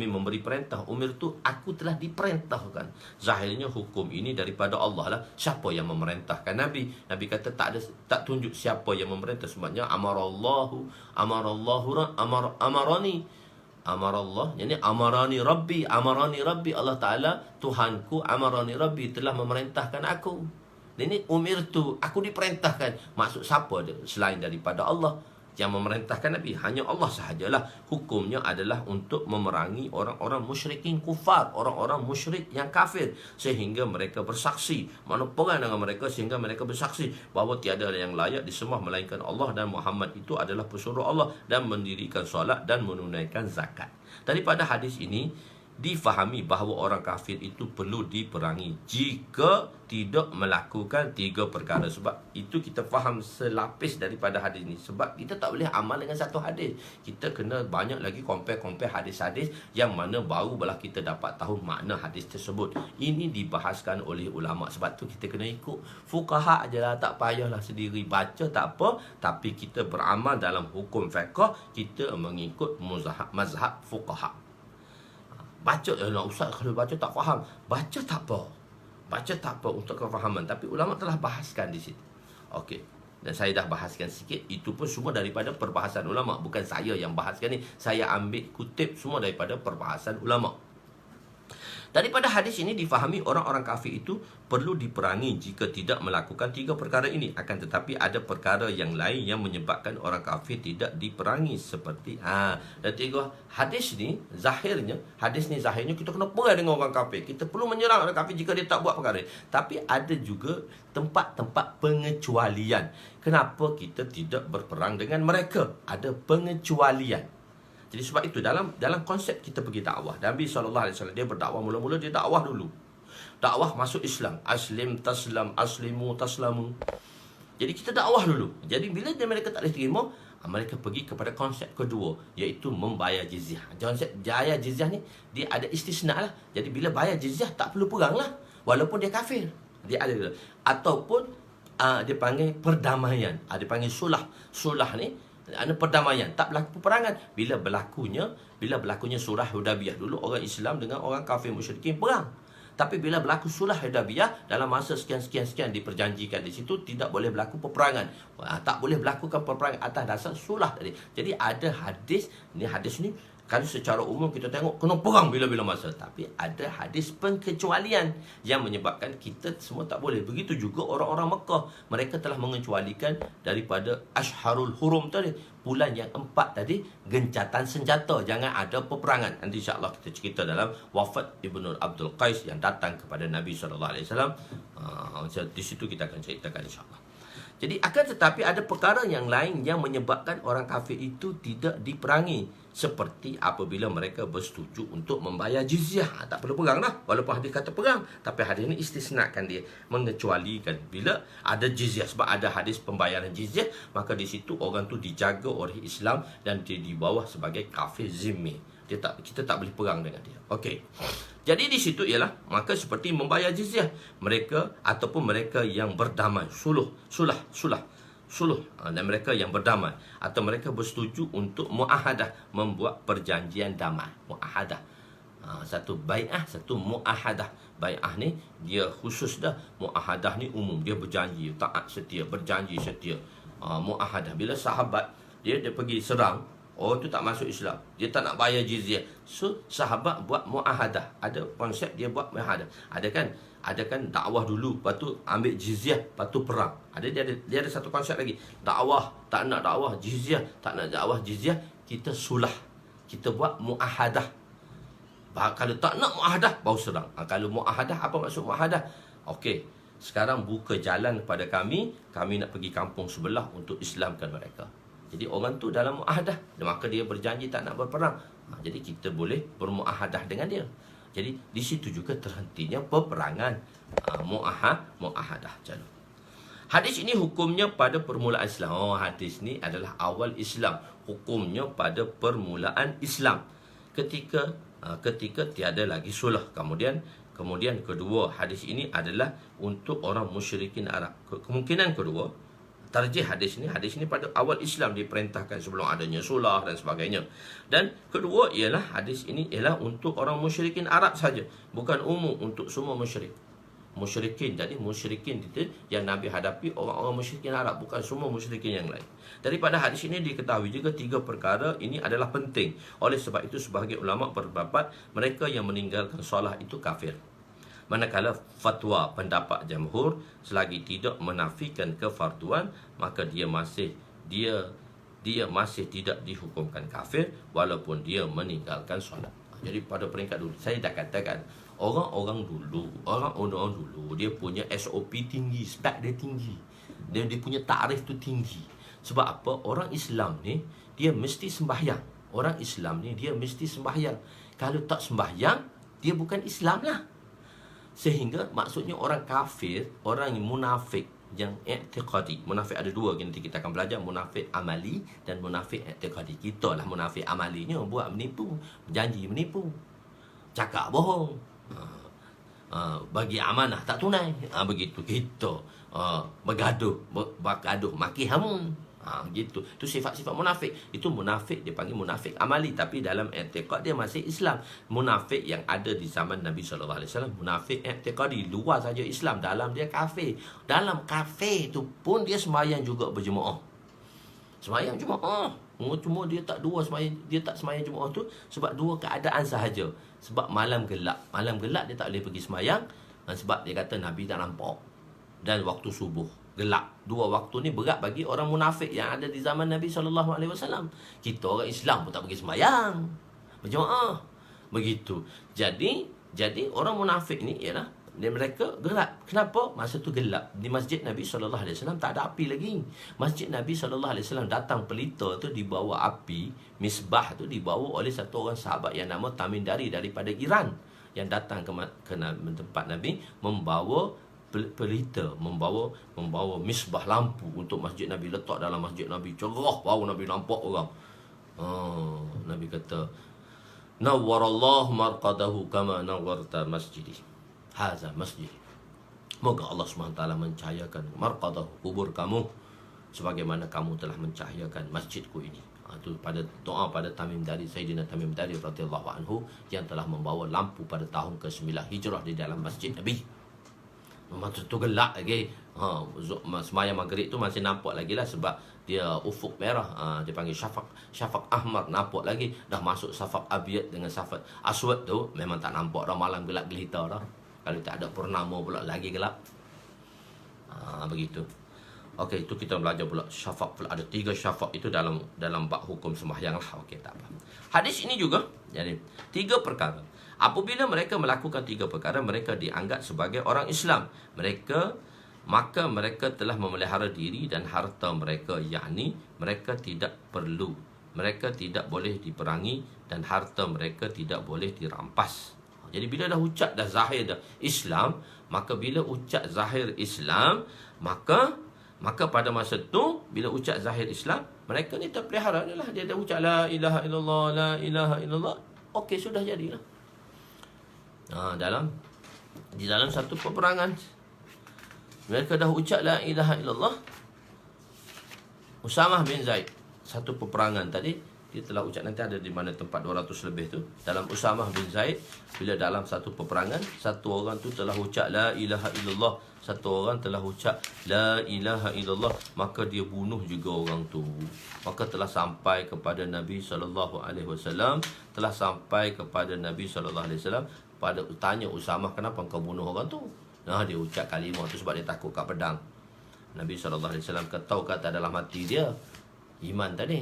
S1: memberi perintah. Umir tu aku telah diperintahkan. Zahirnya hukum ini daripada Allah lah. Siapa yang memerintahkan Nabi? Nabi kata tak tunjuk siapa yang memerintah. Sebabnya amarani, yani amarani Rabbi, Allah Ta'ala Tuhanku, amarani Rabbi, telah memerintahkan aku. Ini umir tu, aku diperintahkan. Maksud siapa dia? Selain daripada Allah yang memerintahkan Nabi, hanya Allah sahajalah. Hukumnya adalah untuk memerangi orang-orang musyrikin kufar, orang-orang musyrik yang kafir, sehingga mereka bersaksi. Mana perang dengan mereka sehingga mereka bersaksi bahawa tiada yang layak disembah melainkan Allah, dan Muhammad itu adalah pesuruh Allah, dan mendirikan solat dan menunaikan zakat. Daripada hadis ini difahami bahawa orang kafir itu perlu diperangi jika tidak melakukan 3 perkara. Sebab itu kita faham selapis daripada hadis ni. Sebab kita tak boleh amal dengan satu hadis. Kita kena banyak lagi compare hadis-hadis yang mana barulah kita dapat tahu makna hadis tersebut. Ini dibahaskan oleh ulama. Sebab tu kita kena ikut fuqaha ajalah, tak payahlah sendiri baca, tak apa. Tapi kita beramal dalam hukum fiqh, kita mengikut mazhab fuqaha. Baca, ustaz kalau baca tak faham. Baca tak apa. Baca tak apa untuk kefahaman. Tapi ulama telah bahaskan di situ. Okey. Dan saya dah bahaskan sikit. Itu pun semua daripada perbahasan ulama. Bukan saya yang bahaskan ni. Saya ambil kutip semua daripada perbahasan ulama. Daripada hadis ini difahami orang-orang kafir itu perlu diperangi jika tidak melakukan 3 perkara ini. Akan tetapi ada perkara yang lain yang menyebabkan orang kafir tidak diperangi. Seperti dan 3 hadis ni zahirnya kita kena perang dengan orang kafir. Kita perlu menyerang orang kafir jika dia tak buat perkara. Tapi ada juga tempat-tempat pengecualian. Kenapa kita tidak berperang dengan mereka? Ada pengecualian. Jadi sebab itu dalam konsep kita pergi dakwah, Nabi SAW dia berdakwah, mula-mula dia dakwah dulu. Dakwah masuk Islam. Aslim taslam, aslimu taslamu. Jadi kita dakwah dulu. Jadi bila mereka tak boleh terima, mereka pergi kepada konsep kedua, iaitu membayar jizyah. Konsep bayar jizyah ni dia ada istisna lah. Jadi bila bayar jizyah tak perlu perang lah, walaupun dia kafir. Dia ada. Ataupun dia panggil perdamaian. Dia panggil sulah. Sulah ni ada perdamaian, tak berlaku peperangan. Bila berlakunya surah Hudaybiyah, dulu orang Islam dengan orang kafir musyrikin perang. Tapi bila berlaku sulh Hudaybiyah, dalam masa sekian diperjanjikan di situ tidak boleh berlaku peperangan. Tak boleh berlakukan peperangan atas dasar sulh tadi. Jadi ada hadis ni kalau secara umum kita tengok kena perang bila-bila masa. Tapi ada hadis pengecualian yang menyebabkan kita semua tak boleh. Begitu juga orang-orang Mekah. Mereka telah mengecualikan daripada Ashharul Hurum tadi. Bulan yang 4 tadi, gencatan senjata. Jangan ada peperangan. Nanti insyaAllah kita cerita dalam wafat Ibnu Abdul Qais yang datang kepada Nabi SAW. Di situ kita akan ceritakan insyaAllah. Jadi akan tetapi ada perkara yang lain yang menyebabkan orang kafir itu tidak diperangi. Seperti apabila mereka bersetuju untuk membayar jizyah. Tak perlu perang lah. Walaupun hadis kata perang. Tapi hadis ini istisnakan dia. Mengecualikan bila ada jizyah. Sebab ada hadis pembayaran jizyah. Maka di situ orang tu dijaga oleh Islam. Dan dia di bawah sebagai kafir zimmi. Kita tak boleh perang dengan dia. Okey. Jadi di situ ialah maka seperti membayar jizyah mereka ataupun mereka yang berdamai, suluh dan mereka yang berdamai atau mereka bersetuju untuk muahadah, membuat perjanjian damai. Muahadah. Satu bai'ah, satu muahadah. Bai'ah ni dia khusus dah, muahadah ni umum, dia berjanji taat setia, berjanji setia. Muahadah bila sahabat dia pergi serang, itu tak masuk Islam, dia tak nak bayar jizyah. So sahabat buat muahadah. Ada konsep dia buat muahadah. Ada kan dakwah dulu, lepas tu ambil jizyah, lepas tu perang. Dia ada satu konsep lagi. Dakwah, tak nak dakwah, jizyah, tak nak dakwah, jizyah, kita sulah. Kita buat muahadah. Kalau tak nak muahadah, baru serang. Kalau muahadah, apa maksud muahadah? Okey, sekarang buka jalan kepada kami nak pergi kampung sebelah untuk Islamkan mereka. Jadi orang tu dalam muahadah, maka dia berjanji tak nak berperang. Jadi kita boleh bermuahadah dengan dia. Jadi di situ juga terhentinya peperangan. Muahadah. Hadis ini hukumnya pada permulaan Islam. Hadis ni adalah awal Islam. Hukumnya pada permulaan Islam. Ketika tiada lagi sulh. Kemudian kedua, hadis ini adalah untuk orang musyrikin Arab. Kemungkinan kedua, tarjih hadis ni pada awal Islam diperintahkan sebelum adanya sulh dan sebagainya. Dan kedua ialah hadis ini ialah untuk orang musyrikin Arab saja, bukan umum untuk semua musyrikin. Jadi musyrikin itu yang Nabi hadapi orang-orang musyrikin Arab, bukan semua musyrikin yang lain. Daripada hadis ini diketahui juga 3 perkara ini adalah penting. Oleh sebab itu sebahagian ulama berpendapat mereka yang meninggalkan solat itu kafir. Manakala fatwa pendapat jamhur selagi tidak menafikan kefarduan, maka dia masih tidak dihukumkan kafir walaupun dia meninggalkan solat. Jadi pada peringkat dulu saya dah katakan orang-orang dulu dia punya SOP tinggi, spek dia tinggi. Dia punya takrif tu tinggi. Sebab apa? Orang Islam ni dia mesti sembahyang. Kalau tak sembahyang, dia bukan Islam lah. Sehingga maksudnya orang kafir, orang yang munafik, yang i'tiqadi. Munafik ada dua, nanti kita akan belajar. Munafik amali dan munafik i'tiqadi. Kita lah munafik amalinya, buat menipu, janji menipu, cakap bohong, bagi amanah tak tunai, begitu kita bergaduh, maki hamun, gitu. Itu sifat-sifat munafik. Itu munafik, dia panggil munafik amali, tapi dalam i'tiqad dia masih Islam. Munafik yang ada di zaman Nabi SAW, munafik i'tiqadi, luar saja Islam, dalam dia kafir. Dalam kafir tu pun dia sembahyang juga berjemaah. Sembahyang Jumaat. Cuma dia tak dua sembahyang, dia tak sembahyang Jumaat tu sebab dua keadaan sahaja. Sebab malam gelap. Malam gelap dia tak boleh pergi sembahyang, sebab dia kata Nabi tak nampak. Dan waktu subuh gelap. Dua waktu ni berat bagi orang munafik yang ada di zaman Nabi SAW. Kita orang Islam pun tak pergi sembahyang berjemaah. Begitu. Jadi orang munafik ni ialah mereka gelap. Kenapa? Masa tu gelap. Di masjid Nabi SAW tak ada api lagi. Masjid Nabi SAW datang pelita tu dibawa api, misbah tu dibawa oleh satu orang sahabat yang nama Tamim Dari daripada Iran, yang datang ke tempat Nabi membawa pelita, membawa misbah lampu untuk masjid Nabi, letak dalam masjid Nabi, cerah, baru Nabi nampak orang. Nabi kata, nawwarallahu marqadahu kama nawwarta masjidi, haza masjid. Moga Allah SWT mencahayakan marqadahu, kubur kamu, sebagaimana kamu telah mencahayakan masjidku ini. Itu pada doa pada Tamim Dari, Sayyidina Tamim Dari radhiyallahu anhu, yang telah membawa lampu pada tahun ke-9 Hijrah di dalam masjid Nabi. Masa tu gelap lagi. Sembahyang maghrib tu masih nampak lagi lah, sebab dia ufuk merah. Dia panggil syafaq ahmar, nampak lagi. Dah masuk syafaq abyad dengan syafaq aswad tu memang tak nampak dah, malam gelap gelita dah. Kalau tak ada purnama pula lagi gelap. Begitu. Okey, itu kita belajar pula syafaq pula. Ada 3 syafaq itu dalam bab hukum sembahyang lah. Okey, tak apa. Hadis ini juga jadi 3 perkara. Apabila mereka melakukan 3 perkara, mereka dianggap sebagai orang Islam. Maka mereka telah memelihara diri dan harta mereka, yakni mereka tidak perlu, mereka tidak boleh diperangi, dan harta mereka tidak boleh dirampas. Jadi bila dah ucap dah zahir dah Islam, maka bila ucap zahir Islam, maka pada masa tu bila ucap zahir Islam, mereka ni terpelihara lah. Dia dah ucap la ilaha illallah, la ilaha illallah. Okey, sudah jadilah. Di dalam satu peperangan, mereka dah ucap la ilaha illallah. Usamah bin Zaid, satu peperangan tadi, dia telah ucap, nanti ada di mana tempat 200 lebih tu. Dalam Usamah bin Zaid, bila dalam satu peperangan, satu orang tu telah ucap la ilaha illallah, satu orang telah ucap la ilaha illallah, maka dia bunuh juga orang tu. Maka telah sampai kepada Nabi SAW, telah sampai kepada Nabi SAW, pada tanya Usamah, kenapa kau bunuh orang tu? Dia ucap kalimah tu sebab dia takut kat pedang. Nabi SAW tahu kata dalam hati dia iman tadi.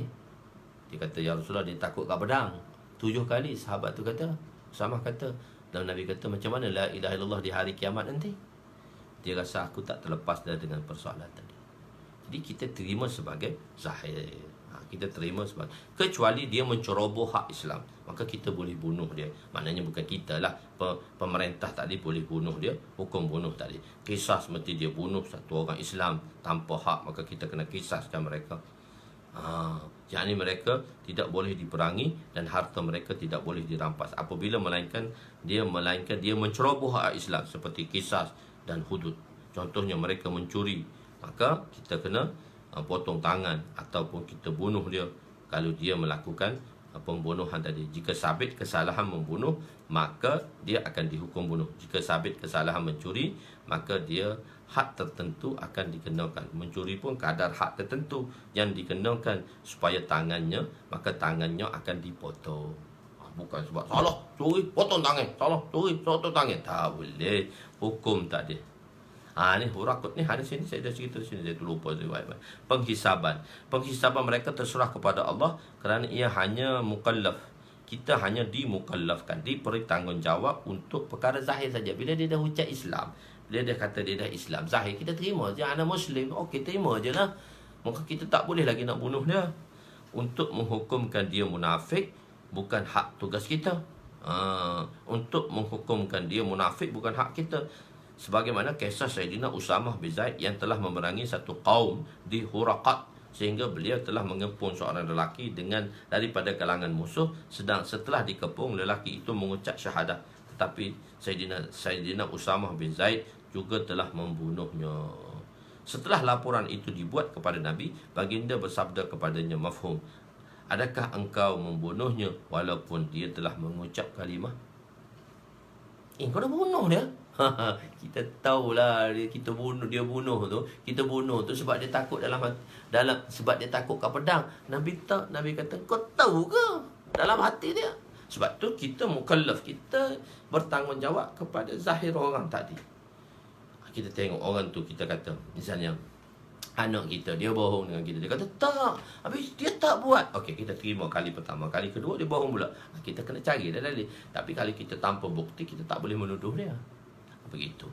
S1: Dia kata, ya Rasulullah, dia takut kat pedang. 7 kali sahabat tu kata, Usamah kata, dan Nabi kata, macam mana la ilaha illallah di hari kiamat nanti? Dia rasa aku tak terlepas dengan persoalan tadi. Jadi kita terima sebagai zahir. Kita terima sebagai, kecuali dia menceroboh hak Islam, maka kita boleh bunuh dia. Maknanya bukan kita lah, pemerintah tadi boleh bunuh dia, hukum bunuh tadi. Kisas seperti dia bunuh satu orang Islam tanpa hak, maka kita kena kisaskan mereka. Yakni mereka tidak boleh diperangi dan harta mereka tidak boleh dirampas apabila melainkan dia menceroboh hak Islam, seperti kisas dan hudud. Contohnya mereka mencuri, maka kita kena potong tangan ataupun kita bunuh dia kalau dia melakukan pembunuhan tadi. Jika sabit kesalahan membunuh, maka dia akan dihukum bunuh. Jika sabit kesalahan mencuri, maka dia hak tertentu akan dikenakan. Mencuri pun kadar hak tertentu yang dikenakan supaya tangannya, maka tangannya akan dipotong. Bukan sebab salah curi potong tangan, salah curi potong tangan. Tak boleh. Hukum tak ada. Ni hurakut ni ada sini, saya dah cerita sini, saya lupa. Penghisaban mereka terserah kepada Allah, kerana ia hanya mukallaf. Kita hanya dimukallafkan, diberi tanggungjawab untuk perkara zahir saja. Bila dia dah ucap Islam, bila dia kata dia dah Islam zahir, kita terima je, anak Muslim, okey, terima je lah. Maka kita tak boleh lagi nak bunuh dia. Untuk menghukumkan dia munafik bukan hak tugas kita. Untuk menghukumkan dia munafik bukan hak kita. Sebagaimana kisah Sayyidina Usamah bin Zaid yang telah memerangi satu kaum di Huraqat, sehingga beliau telah mengepung seorang lelaki daripada kalangan musuh, sedang setelah dikepung lelaki itu mengucap syahadah, tetapi Sayyidina Usamah bin Zaid juga telah membunuhnya. Setelah laporan itu dibuat kepada Nabi, baginda bersabda kepadanya, mafhum, adakah engkau membunuhnya walaupun dia telah mengucap kalimah? Kau dah bunuh dia. Kita tahulah dia bunuh tu sebab dia takut sebab dia takut kat pedang. Nabi kata, kau tahu ke dalam hati dia? Sebab tu kita mukallaf, kita bertanggungjawab kepada zahir orang tadi. Kita tengok orang tu, kita kata misalnya anak kita, dia bohong dengan kita. Dia kata tak, habis dia tak buat. Okey, kita terima kali pertama. Kali kedua dia bohong pula. Kita kena cari dah dalil. Tapi kalau kita tanpa bukti, kita tak boleh menuduh dia. Begitu.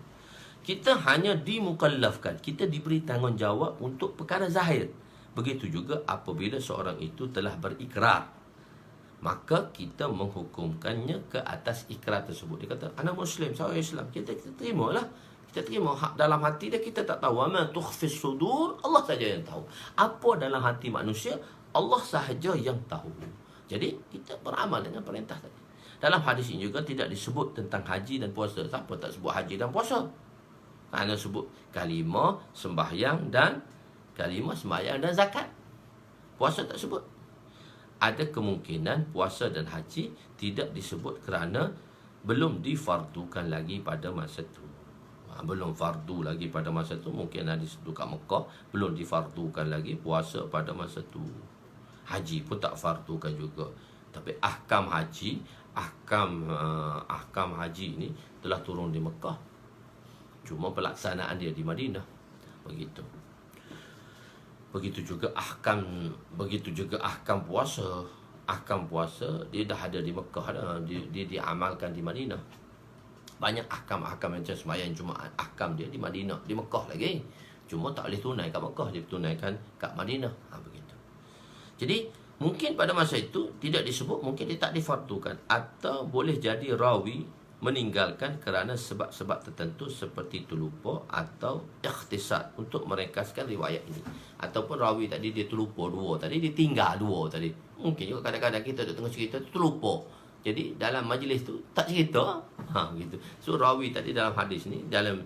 S1: Kita hanya dimukallafkan, kita diberi tanggungjawab untuk perkara zahir. Begitu juga apabila seorang itu telah berikrar, maka kita menghukumkannya ke atas ikrar tersebut. Dia kata, anak Muslim, saya Islam. Kita terimalah. Kita terima dalam hati dia, kita tak tahu. Wa ma tukhfis sudur, Allah saja yang tahu. Apa dalam hati manusia, Allah sahaja yang tahu. Jadi kita beramal dengan perintah tadi. Dalam hadis ini juga tidak disebut tentang haji dan puasa. Siapa tak sebut haji dan puasa? Hanya sebut kalimah sembahyang dan zakat. Puasa tak sebut. Ada kemungkinan puasa dan haji tidak disebut kerana belum difardukan lagi pada masa itu. Belum fardu lagi pada masa itu. Mungkin hadis itu kat Mekah, belum difardukan lagi puasa pada masa itu. Haji pun tak fardukan juga. Tapi ahkam haji ini telah turun di Mekah. Cuma pelaksanaan dia di Madinah. Begitu. Begitu juga ahkam puasa. Ahkam puasa dia dah ada di Mekah dah. Dia diamalkan di Madinah. Banyak ahkam-ahkam macam sembahyang Jumaat, ahkam dia di Madinah, di Mekah lagi. Cuma tak boleh tunai kat Mekah, dia tunaikan kat Madinah. Begitu. Jadi mungkin pada masa itu tidak disebut, mungkin dia tak difardukan, atau boleh jadi rawi meninggalkan kerana sebab-sebab tertentu seperti terlupa atau ikhtisar untuk meringkaskan riwayat ini. Ataupun rawi tadi dia terlupa dua tadi, dia tinggal dua tadi. Mungkin juga kadang-kadang kita tengah cerita terlupa. Jadi dalam majlis tu tak cerita. Gitu. So rawi tadi dalam hadis ni, dalam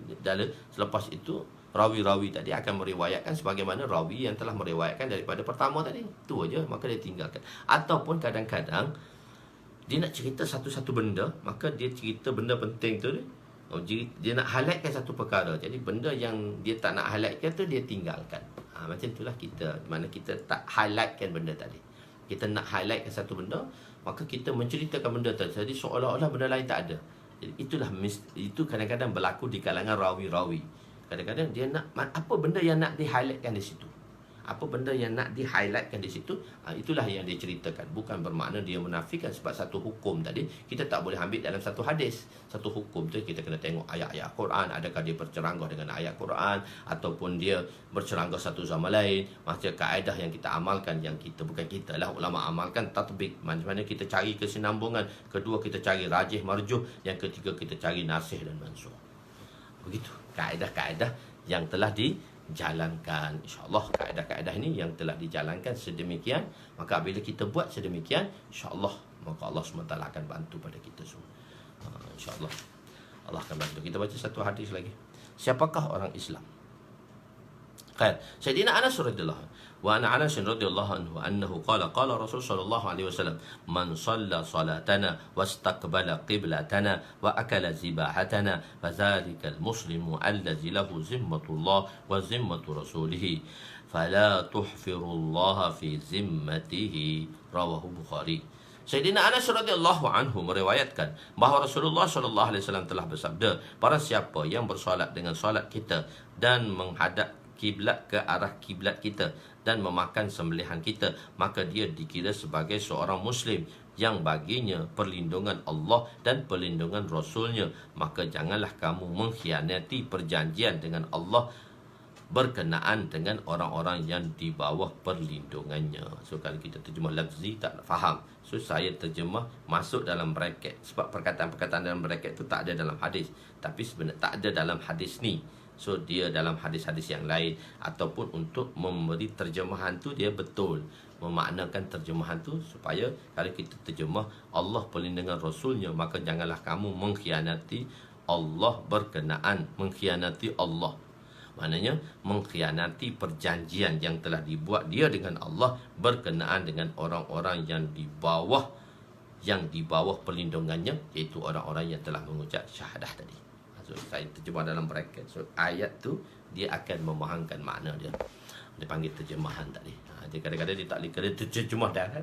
S1: selepas itu rawi-rawi tadi akan meriwayatkan sebagaimana rawi yang telah meriwayatkan daripada pertama tadi. Tu aja, maka dia tinggalkan. Ataupun kadang-kadang dia nak cerita satu-satu benda, maka dia cerita benda penting tu dia nak highlightkan satu perkara. Jadi benda yang dia tak nak highlightkan tu dia tinggalkan. Macam itulah kita, mana kita tak highlightkan benda tadi. Kita nak highlightkan satu benda, maka kita menceritakan benda tadi. Jadi seolah-olah benda lain tak ada. Jadi itu kadang-kadang berlaku di kalangan rawi-rawi. Kadang-kadang dia nak apa benda yang nak di-highlightkan di situ. Apa benda yang nak di-highlightkan di situ, itulah yang dia ceritakan. Bukan bermakna dia menafikan sebab satu hukum tadi kita tak boleh ambil dalam satu hadis. Satu hukum tu kita kena tengok ayat-ayat Quran, adakah dia berceranggah dengan ayat Quran ataupun dia berceranggah satu sama lain. Macam kaedah yang kita amalkan, yang bukan kita lah, ulama amalkan tatbik, mana kita cari kesinambungan. Kedua, kita cari rajih marjuh. Yang ketiga, kita cari nasih dan mansukh. Begitu kaedah-kaedah yang telah dijalankan. InsyaAllah kaedah-kaedah ini yang telah dijalankan sedemikian, maka bila kita buat sedemikian, InsyaAllah maka Allah SWT akan bantu pada kita semua. InsyaAllah Allah akan bantu. Kita baca satu hadis lagi. Siapakah orang Islam? Khair. Sayyidina Anas radhiyallahu anhu, wa ana Anas radhiyallahu anhu annahu qala Rasul sallallahu alaihi wasallam, man shalla salatana wastaqbala qiblatana wa akala zibahatana fadzalikal muslimu allazi lahu zimmatullah wa zimmatu rasulih fala tuhfirullaha fi zimmatihi, rawahu Bukhari. Sayyidina Anas radhiyallahu anhu meriwayatkan bahawa Rasulullah sallallahu alaihi wasallam telah bersabda, barang siapa yang bersolat dengan solat kita dan menghadap kiblat ke arah kiblat kita dan memakan sembelihan kita, maka dia dikira sebagai seorang Muslim yang baginya perlindungan Allah dan perlindungan Rasulnya. Maka janganlah kamu mengkhianati perjanjian dengan Allah berkenaan dengan orang-orang yang di bawah perlindungannya. So kalau kita terjemah lafzi tak faham, so saya terjemah masuk dalam bracket. Sebab perkataan-perkataan dalam bracket tu tak ada dalam hadis, tapi sebenarnya tak ada dalam hadis ni. So dia dalam hadis-hadis yang lain, ataupun untuk memberi terjemahan tu dia betul memaknakan terjemahan tu, supaya kalau kita terjemah Allah perlindungan Rasulnya, maka janganlah kamu mengkhianati Allah berkenaan mengkhianati Allah. Maknanya mengkhianati perjanjian yang telah dibuat dia dengan Allah berkenaan dengan orang-orang yang di bawah perlindungannya, iaitu orang-orang yang telah mengucap syahadah tadi. So saya terjemah dalam bracket. So ayat tu dia akan memahamkan makna dia. Dia panggil terjemahan tadi. Dia kadang-kadang dia tak boleh kena terjemah darat.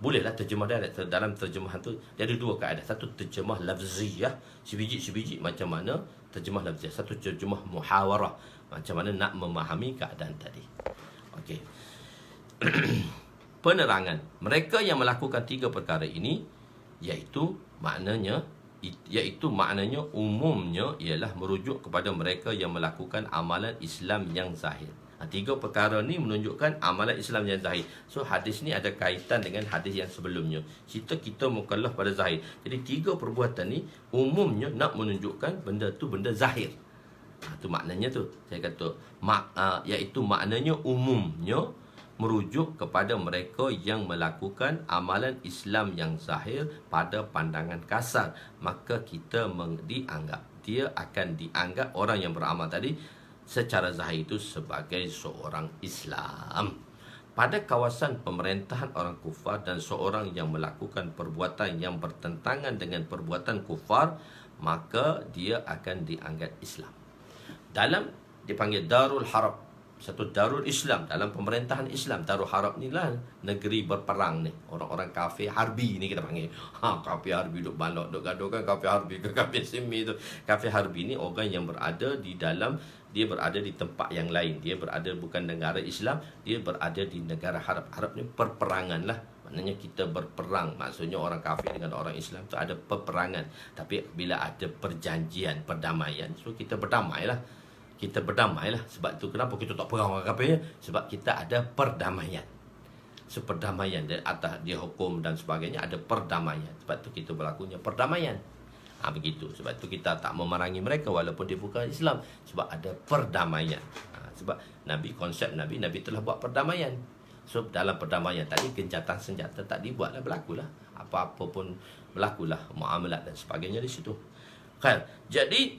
S1: Bolehlah terjemah darat. Dalam terjemahan tu dia ada dua keadaan. Satu terjemah lafziyah, sebiji-sebiji macam mana terjemah lafziyah. Satu terjemah muhawarah, macam mana nak memahami keadaan tadi. Okey. Penerangan mereka yang melakukan tiga perkara ini, iaitu maknanya umumnya ialah merujuk kepada mereka yang melakukan amalan Islam yang zahir. Tiga perkara ni menunjukkan amalan Islam yang zahir. So hadis ni ada kaitan dengan hadis yang sebelumnya. Kita mukallaf pada zahir. Jadi tiga perbuatan ni umumnya nak menunjukkan benda tu benda zahir. Tu maknanya tu. Saya kata iaitu maknanya umumnya merujuk kepada mereka yang melakukan amalan Islam yang zahir pada pandangan kasar. Maka kita dia akan dianggap orang yang beramal tadi secara zahir itu sebagai seorang Islam. Pada kawasan pemerintahan orang kufar dan seorang yang melakukan perbuatan yang bertentangan dengan perbuatan kufar, maka dia akan dianggap Islam. Dalam dipanggil Darul Harb, satu Darul Islam dalam pemerintahan Islam. Darul Harb ni lah negeri berperang ni. Orang-orang kafir harbi ni kita panggil. Kafir harbi duk balok, duk gaduh kan kafir harbi ke kafir simi tu. Kafir harbi ni orang yang berada di dalam, dia berada di tempat yang lain. Dia berada bukan negara Islam, dia berada di negara Harb. Harb ni perperangan lah. Maknanya kita berperang. Maksudnya orang kafir dengan orang Islam tu ada peperangan. Tapi bila ada perjanjian, perdamaian, so kita berdamai lah. Kita berdamai lah. Sebab tu kenapa kita tak perang orang kafir? Sebab kita ada perdamaian. So perdamaian dan atas dia hukum dan sebagainya, ada perdamaian. Sebab tu kita berlakunya perdamaian. Begitu. Sebab tu kita tak memerangi mereka walaupun dia bukan Islam. Sebab ada perdamaian. Sebab konsep Nabi telah buat perdamaian. So dalam perdamaian tadi, gencatan senjata tak dibuatlah, berlakulah. Apa-apa pun berlakulah, muamalat dan sebagainya di situ. Kan? Jadi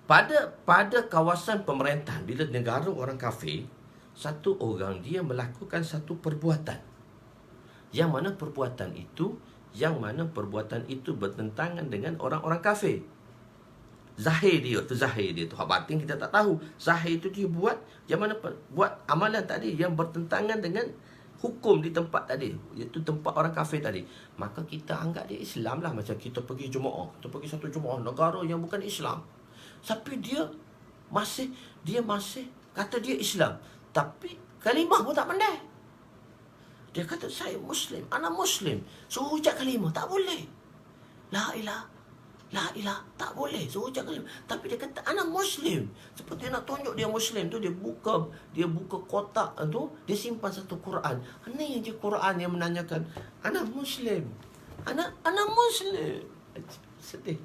S1: pada kawasan pemerintahan, bila negara orang kafir, satu orang dia melakukan satu perbuatan, yang mana perbuatan itu bertentangan dengan orang-orang kafir. Zahir dia tu hak batin kita tak tahu. Zahir itu dia buat, yang mana buat amalan tadi yang bertentangan dengan hukum di tempat tadi, iaitu tempat orang kafir tadi. Maka kita anggap dia Islam lah. Macam kita pergi jemaah, kita pergi satu jemaah negara yang bukan Islam, tapi dia masih kata dia Islam, tapi kalimah pun tak pandai. Dia kata saya Muslim, ana Muslim, suruh ucap kalimah tak boleh. La ilah, tak boleh suruh ucap kalimah. Tapi dia kata ana Muslim. Seperti nak tunjuk dia Muslim tu, dia buka kotak tu, dia simpan satu Quran. Ini je Quran yang menanyakan ana Muslim, ana Muslim. Sedih.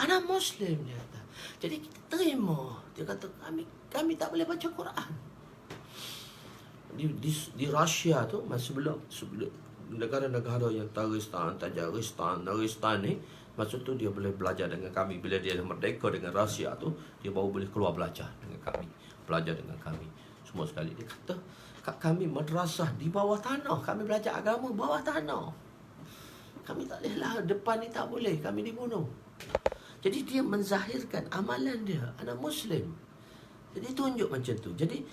S1: Anak Muslim, dia kata. Jadi kita terima. Dia kata kami tak boleh baca Quran. Di Rusia tu, sebelum negara-negara yang Tajikistanistan ni, masa tu dia boleh belajar dengan kami. Bila dia merdeka dengan Rusia tu, dia baru boleh keluar belajar dengan kami. Semua sekali. Dia kata, kat kami madrasah di bawah tanah. Kami belajar agama bawah tanah. Kami tak boleh lah, depan ni tak boleh, kami dibunuh. Jadi dia menzahirkan amalan dia, anak Muslim. Jadi tunjuk macam tu. Jadi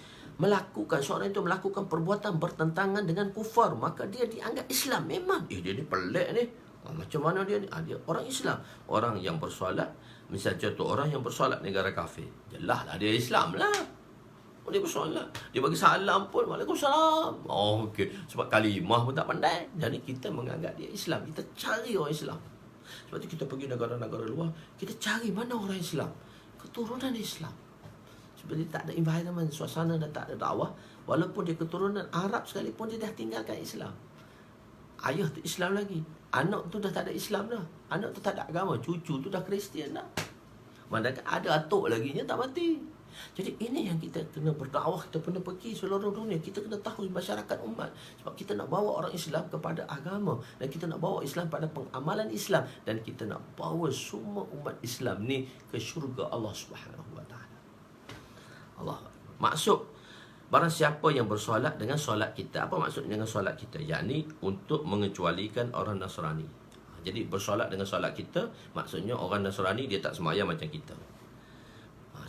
S1: seorang itu melakukan perbuatan bertentangan dengan kufar, maka dia dianggap Islam. Memang dia ni pelik ni. Macam mana dia ni? Dia orang Islam. Orang yang bersolat, misalnya contoh orang yang bersolat negara kafir, jelas lah dia Islam lah. Dia bersolat, dia bagi salam pun Waalaikumsalam. Okey, sebab kalimah pun tak pandai. Jadi kita menganggap dia Islam. Kita cari orang Islam. Sebab tu kita pergi negara-negara luar, kita cari mana orang Islam, keturunan Islam. Sebab dia tak ada environment, suasana dan tak ada dakwah. Walaupun dia keturunan Arab sekalipun, dia dah tinggalkan Islam. Ayah tu Islam lagi, anak tu dah tak ada Islam dah, anak tu tak ada agama, cucu tu dah Kristian dah. Manakala ada atuk lagi nya tak mati. Jadi ini yang kita kena berdakwah, kita kena pergi seluruh dunia, kita kena tahu masyarakat umat. Sebab kita nak bawa orang Islam kepada agama, dan kita nak bawa Islam pada pengamalan Islam, dan kita nak bawa semua umat Islam ni ke syurga Allah Subhanahu Wa Taala. Allah. Maksud barang siapa yang bersolat dengan solat kita, apa maksudnya dengan solat kita? Yakni untuk mengecualikan orang Nasrani. Jadi bersolat dengan solat kita, maksudnya orang Nasrani dia tak sembahyang macam kita.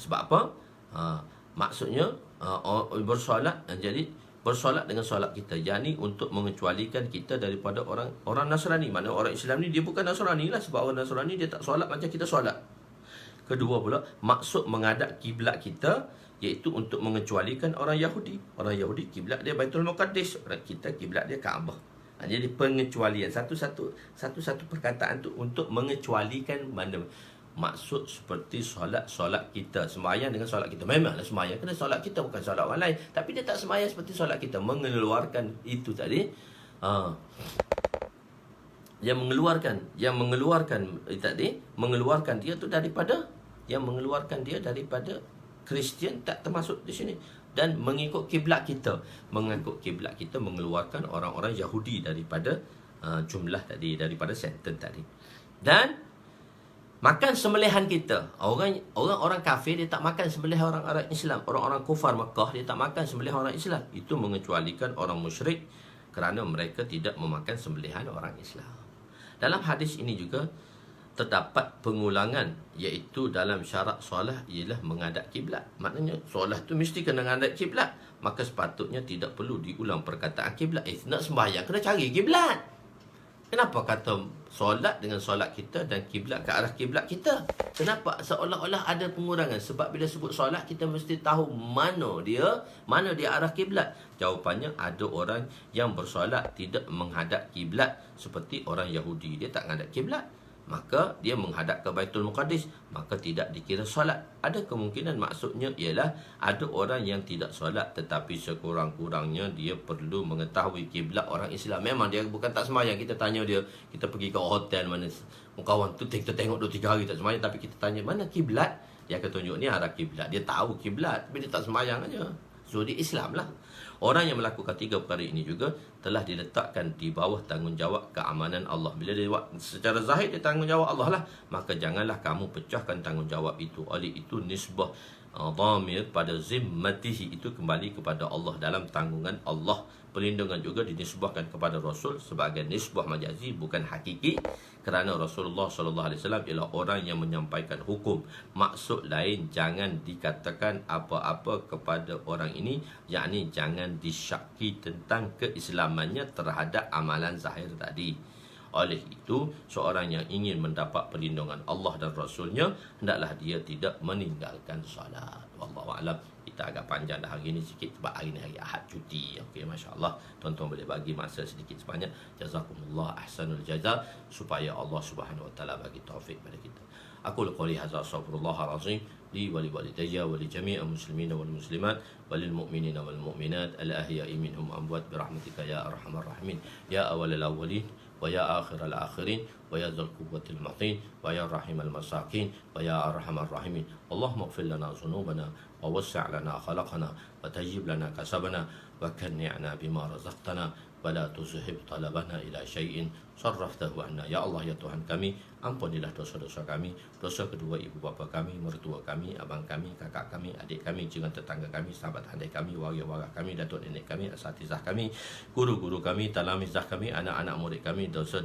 S1: Sebab apa? Maksudnya bersolat, jadi bersolat dengan solat kita, yakni untuk mengecualikan kita daripada orang Nasrani. Mana orang Islam ni dia bukan Nasrani lah, sebab orang Nasrani dia tak solat macam kita solat. Kedua pula, maksud menghadap kiblat kita iaitu untuk mengecualikan orang Yahudi. Orang Yahudi kiblat dia Baitul Muqaddis, orang kita kiblat dia Kaabah. Jadi pengecualian, satu perkataan tu untuk mengecualikan mana. Maksud seperti solat kita, sembahyang dengan solat kita. Memanglah sembahyang kena solat kita, bukan solat orang lain. Tapi dia tak sembahyang seperti solat kita, mengeluarkan itu tadi. Yang mengeluarkan dia tu daripada, yang mengeluarkan dia daripada Kristian tak termasuk di sini. Dan mengikut kiblat kita, mengeluarkan orang-orang Yahudi daripada jumlah tadi, daripada sentence tadi. Dan makan sembelihan kita. Orang kafir dia tak makan sembelihan orang Islam. Orang-orang kufar Mekah dia tak makan sembelihan orang Islam. Itu mengecualikan orang musyrik kerana mereka tidak memakan sembelihan orang Islam. Dalam hadis ini juga terdapat pengulangan, iaitu dalam syarat solat ialah menghadap kiblat. Maknanya solat tu mesti kena menghadap kiblat. Maka sepatutnya tidak perlu diulang perkataan kiblat. Nak sembahyang kena cari kiblat. Kenapa kata solat dengan solat kita dan kiblat ke arah kiblat kita? Kenapa seolah-olah ada pengurangan? Sebab bila sebut solat kita mesti tahu mana dia arah kiblat. Jawapannya, ada orang yang bersolat tidak menghadap kiblat seperti orang Yahudi, dia tak menghadap kiblat, maka dia menghadap ke Baitul Muqaddis, maka tidak dikira solat. Ada kemungkinan maksudnya ialah ada orang yang tidak solat tetapi sekurang-kurangnya dia perlu mengetahui kiblat orang Islam. Memang dia bukan tak sembahyang, kita tanya dia, kita pergi ke hotel mana kawan tu kita tengok 2-3 hari tak sembahyang, tapi kita tanya mana kiblat, dia akan tunjuk ni arah kiblat. Dia tahu kiblat tapi dia tak sembahyang aja. So dia Islam lah. Orang yang melakukan 3 perkara ini juga telah diletakkan di bawah tanggungjawab keamanan Allah. Bila dia buat secara zahir dia tanggungjawab Allah lah, maka janganlah kamu pecahkan tanggungjawab itu. Oleh itu nisbah dhamir pada zimmatihi itu kembali kepada Allah, dalam tanggungan Allah. Perlindungan juga dinisbahkan kepada Rasul sebagai nisbah majazi, bukan hakiki, kerana Rasulullah SAW ialah orang yang menyampaikan hukum. Maksud lain, jangan dikatakan apa-apa kepada orang ini, yakni jangan disyaki tentang keislamannya terhadap amalan zahir tadi. Oleh itu, seorang yang ingin mendapat perlindungan Allah dan Rasulnya, hendaklah dia tidak meninggalkan salat. Wallahu a'lam. Kita agak panjang dah hari ni sikit sebab hari ni hari Ahad cuti. Okey, masya-Allah. Tuan-tuan boleh bagi masa sedikit sebanyak. Jazakumullah ahsanul jaza, supaya Allah Subhanahu wa taala bagi taufik pada kita. Aku qouli hadza, astaghfirullahal azim li wa li walidayya wa li jami'il muslimina wal muslimat walil mu'minina wal mu'minat al ahya'i minhum amwat bi rahmatika ya arhamar rahimin ya awwalal awwalin wa ya akhiral akhirin wa ya dzal quwwatil matin wa ya rahimal masakin wa ya arhamar rahimin. Allahumma ighfir lana dhunubana wa wassi' lana khalaqana wa tajib lana kasabana wa kanni'na bima razaqtana wa la tuzhib talabana ila syai'in sarraftahu anna. Ya Allah, ya Tuhan kami, ampunilah dosa-dosa kami, dosa kedua ibu bapa kami, mertua kami, abang kami, kakak kami, adik kami, jiran tetangga kami, sahabat handai kami, warga-warga kami, datuk nenek kami, asatizah kami, guru-guru kami, talamizah kami, anak-anak murid kami, dosa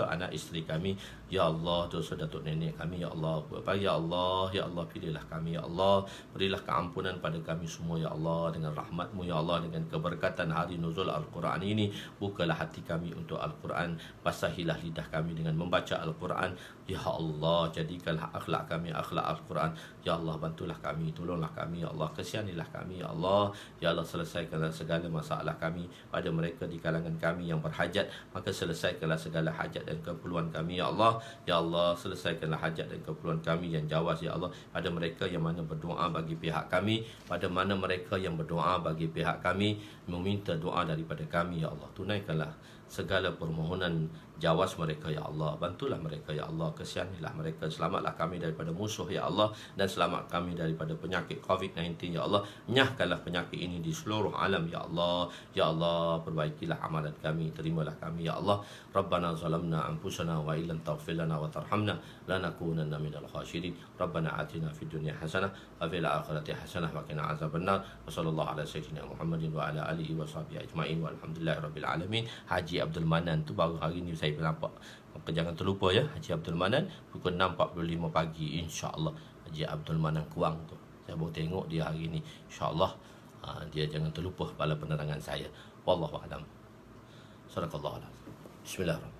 S1: anak isteri kami. Ya Allah, dosa datuk nenek kami, ya Allah. Ya Allah, ya Allah, pilihlah kami, ya Allah. Berilah keampunan pada kami semua, ya Allah, dengan rahmat-Mu, ya Allah, dengan keberkatan hari nuzul Al-Quran ini. Bukalah hati kami untuk Al-Quran, basahilah lidah kami dengan membaca Al-Quran Al-Quran. Ya Allah, jadikanlah akhlak kami akhlak Al-Quran. Ya Allah, bantulah kami, tolonglah kami. Ya Allah, kesihanilah kami. Ya Allah, Ya Allah, selesaikanlah segala masalah kami. Pada mereka di kalangan kami yang berhajat, maka selesaikanlah segala hajat dan keperluan kami. Ya Allah, Ya Allah, selesaikanlah hajat dan keperluan kami yang jawas. Ya Allah, pada mereka yang mana berdoa bagi pihak kami, pada mana mereka yang berdoa bagi pihak kami, meminta doa daripada kami. Ya Allah, tunaikanlah segala permohonan jawas mereka. Ya Allah, bantulah mereka. Ya Allah, kesihanilah mereka, selamatlah kami daripada musuh. Ya Allah, dan selamat kami daripada penyakit COVID-19. Ya Allah, nyahkanlah penyakit ini di seluruh alam. Ya Allah, Ya Allah, perbaikilah amalan kami, terimalah kami. Ya Allah, Rabbana zalamna anfusana wa illam taghfir lana wa tarhamna lanakunanna minal khasirin. Rabbana atina fid dunya hasanah wa fil akhirati hasanah wa qina azabannar. Wa sallallahu ala sayyidina Muhammadin wa ala alihi wa sahbihi ajma'in walhamdulillahirabbil alamin. Haji Abdul Manan tu baru hari ni saya nampak. Maka jangan terlupa ya, Haji Abdul Manan pukul 6.45 pagi, insya-Allah. Haji Abdul Manan Kuang tu, saya baru tengok dia hari ni, insya-Allah. Dia jangan terlupa pada penerangan saya. Wallahu a'lam. Sadaqallahu alazim. Bismillahirrahmanirrahim.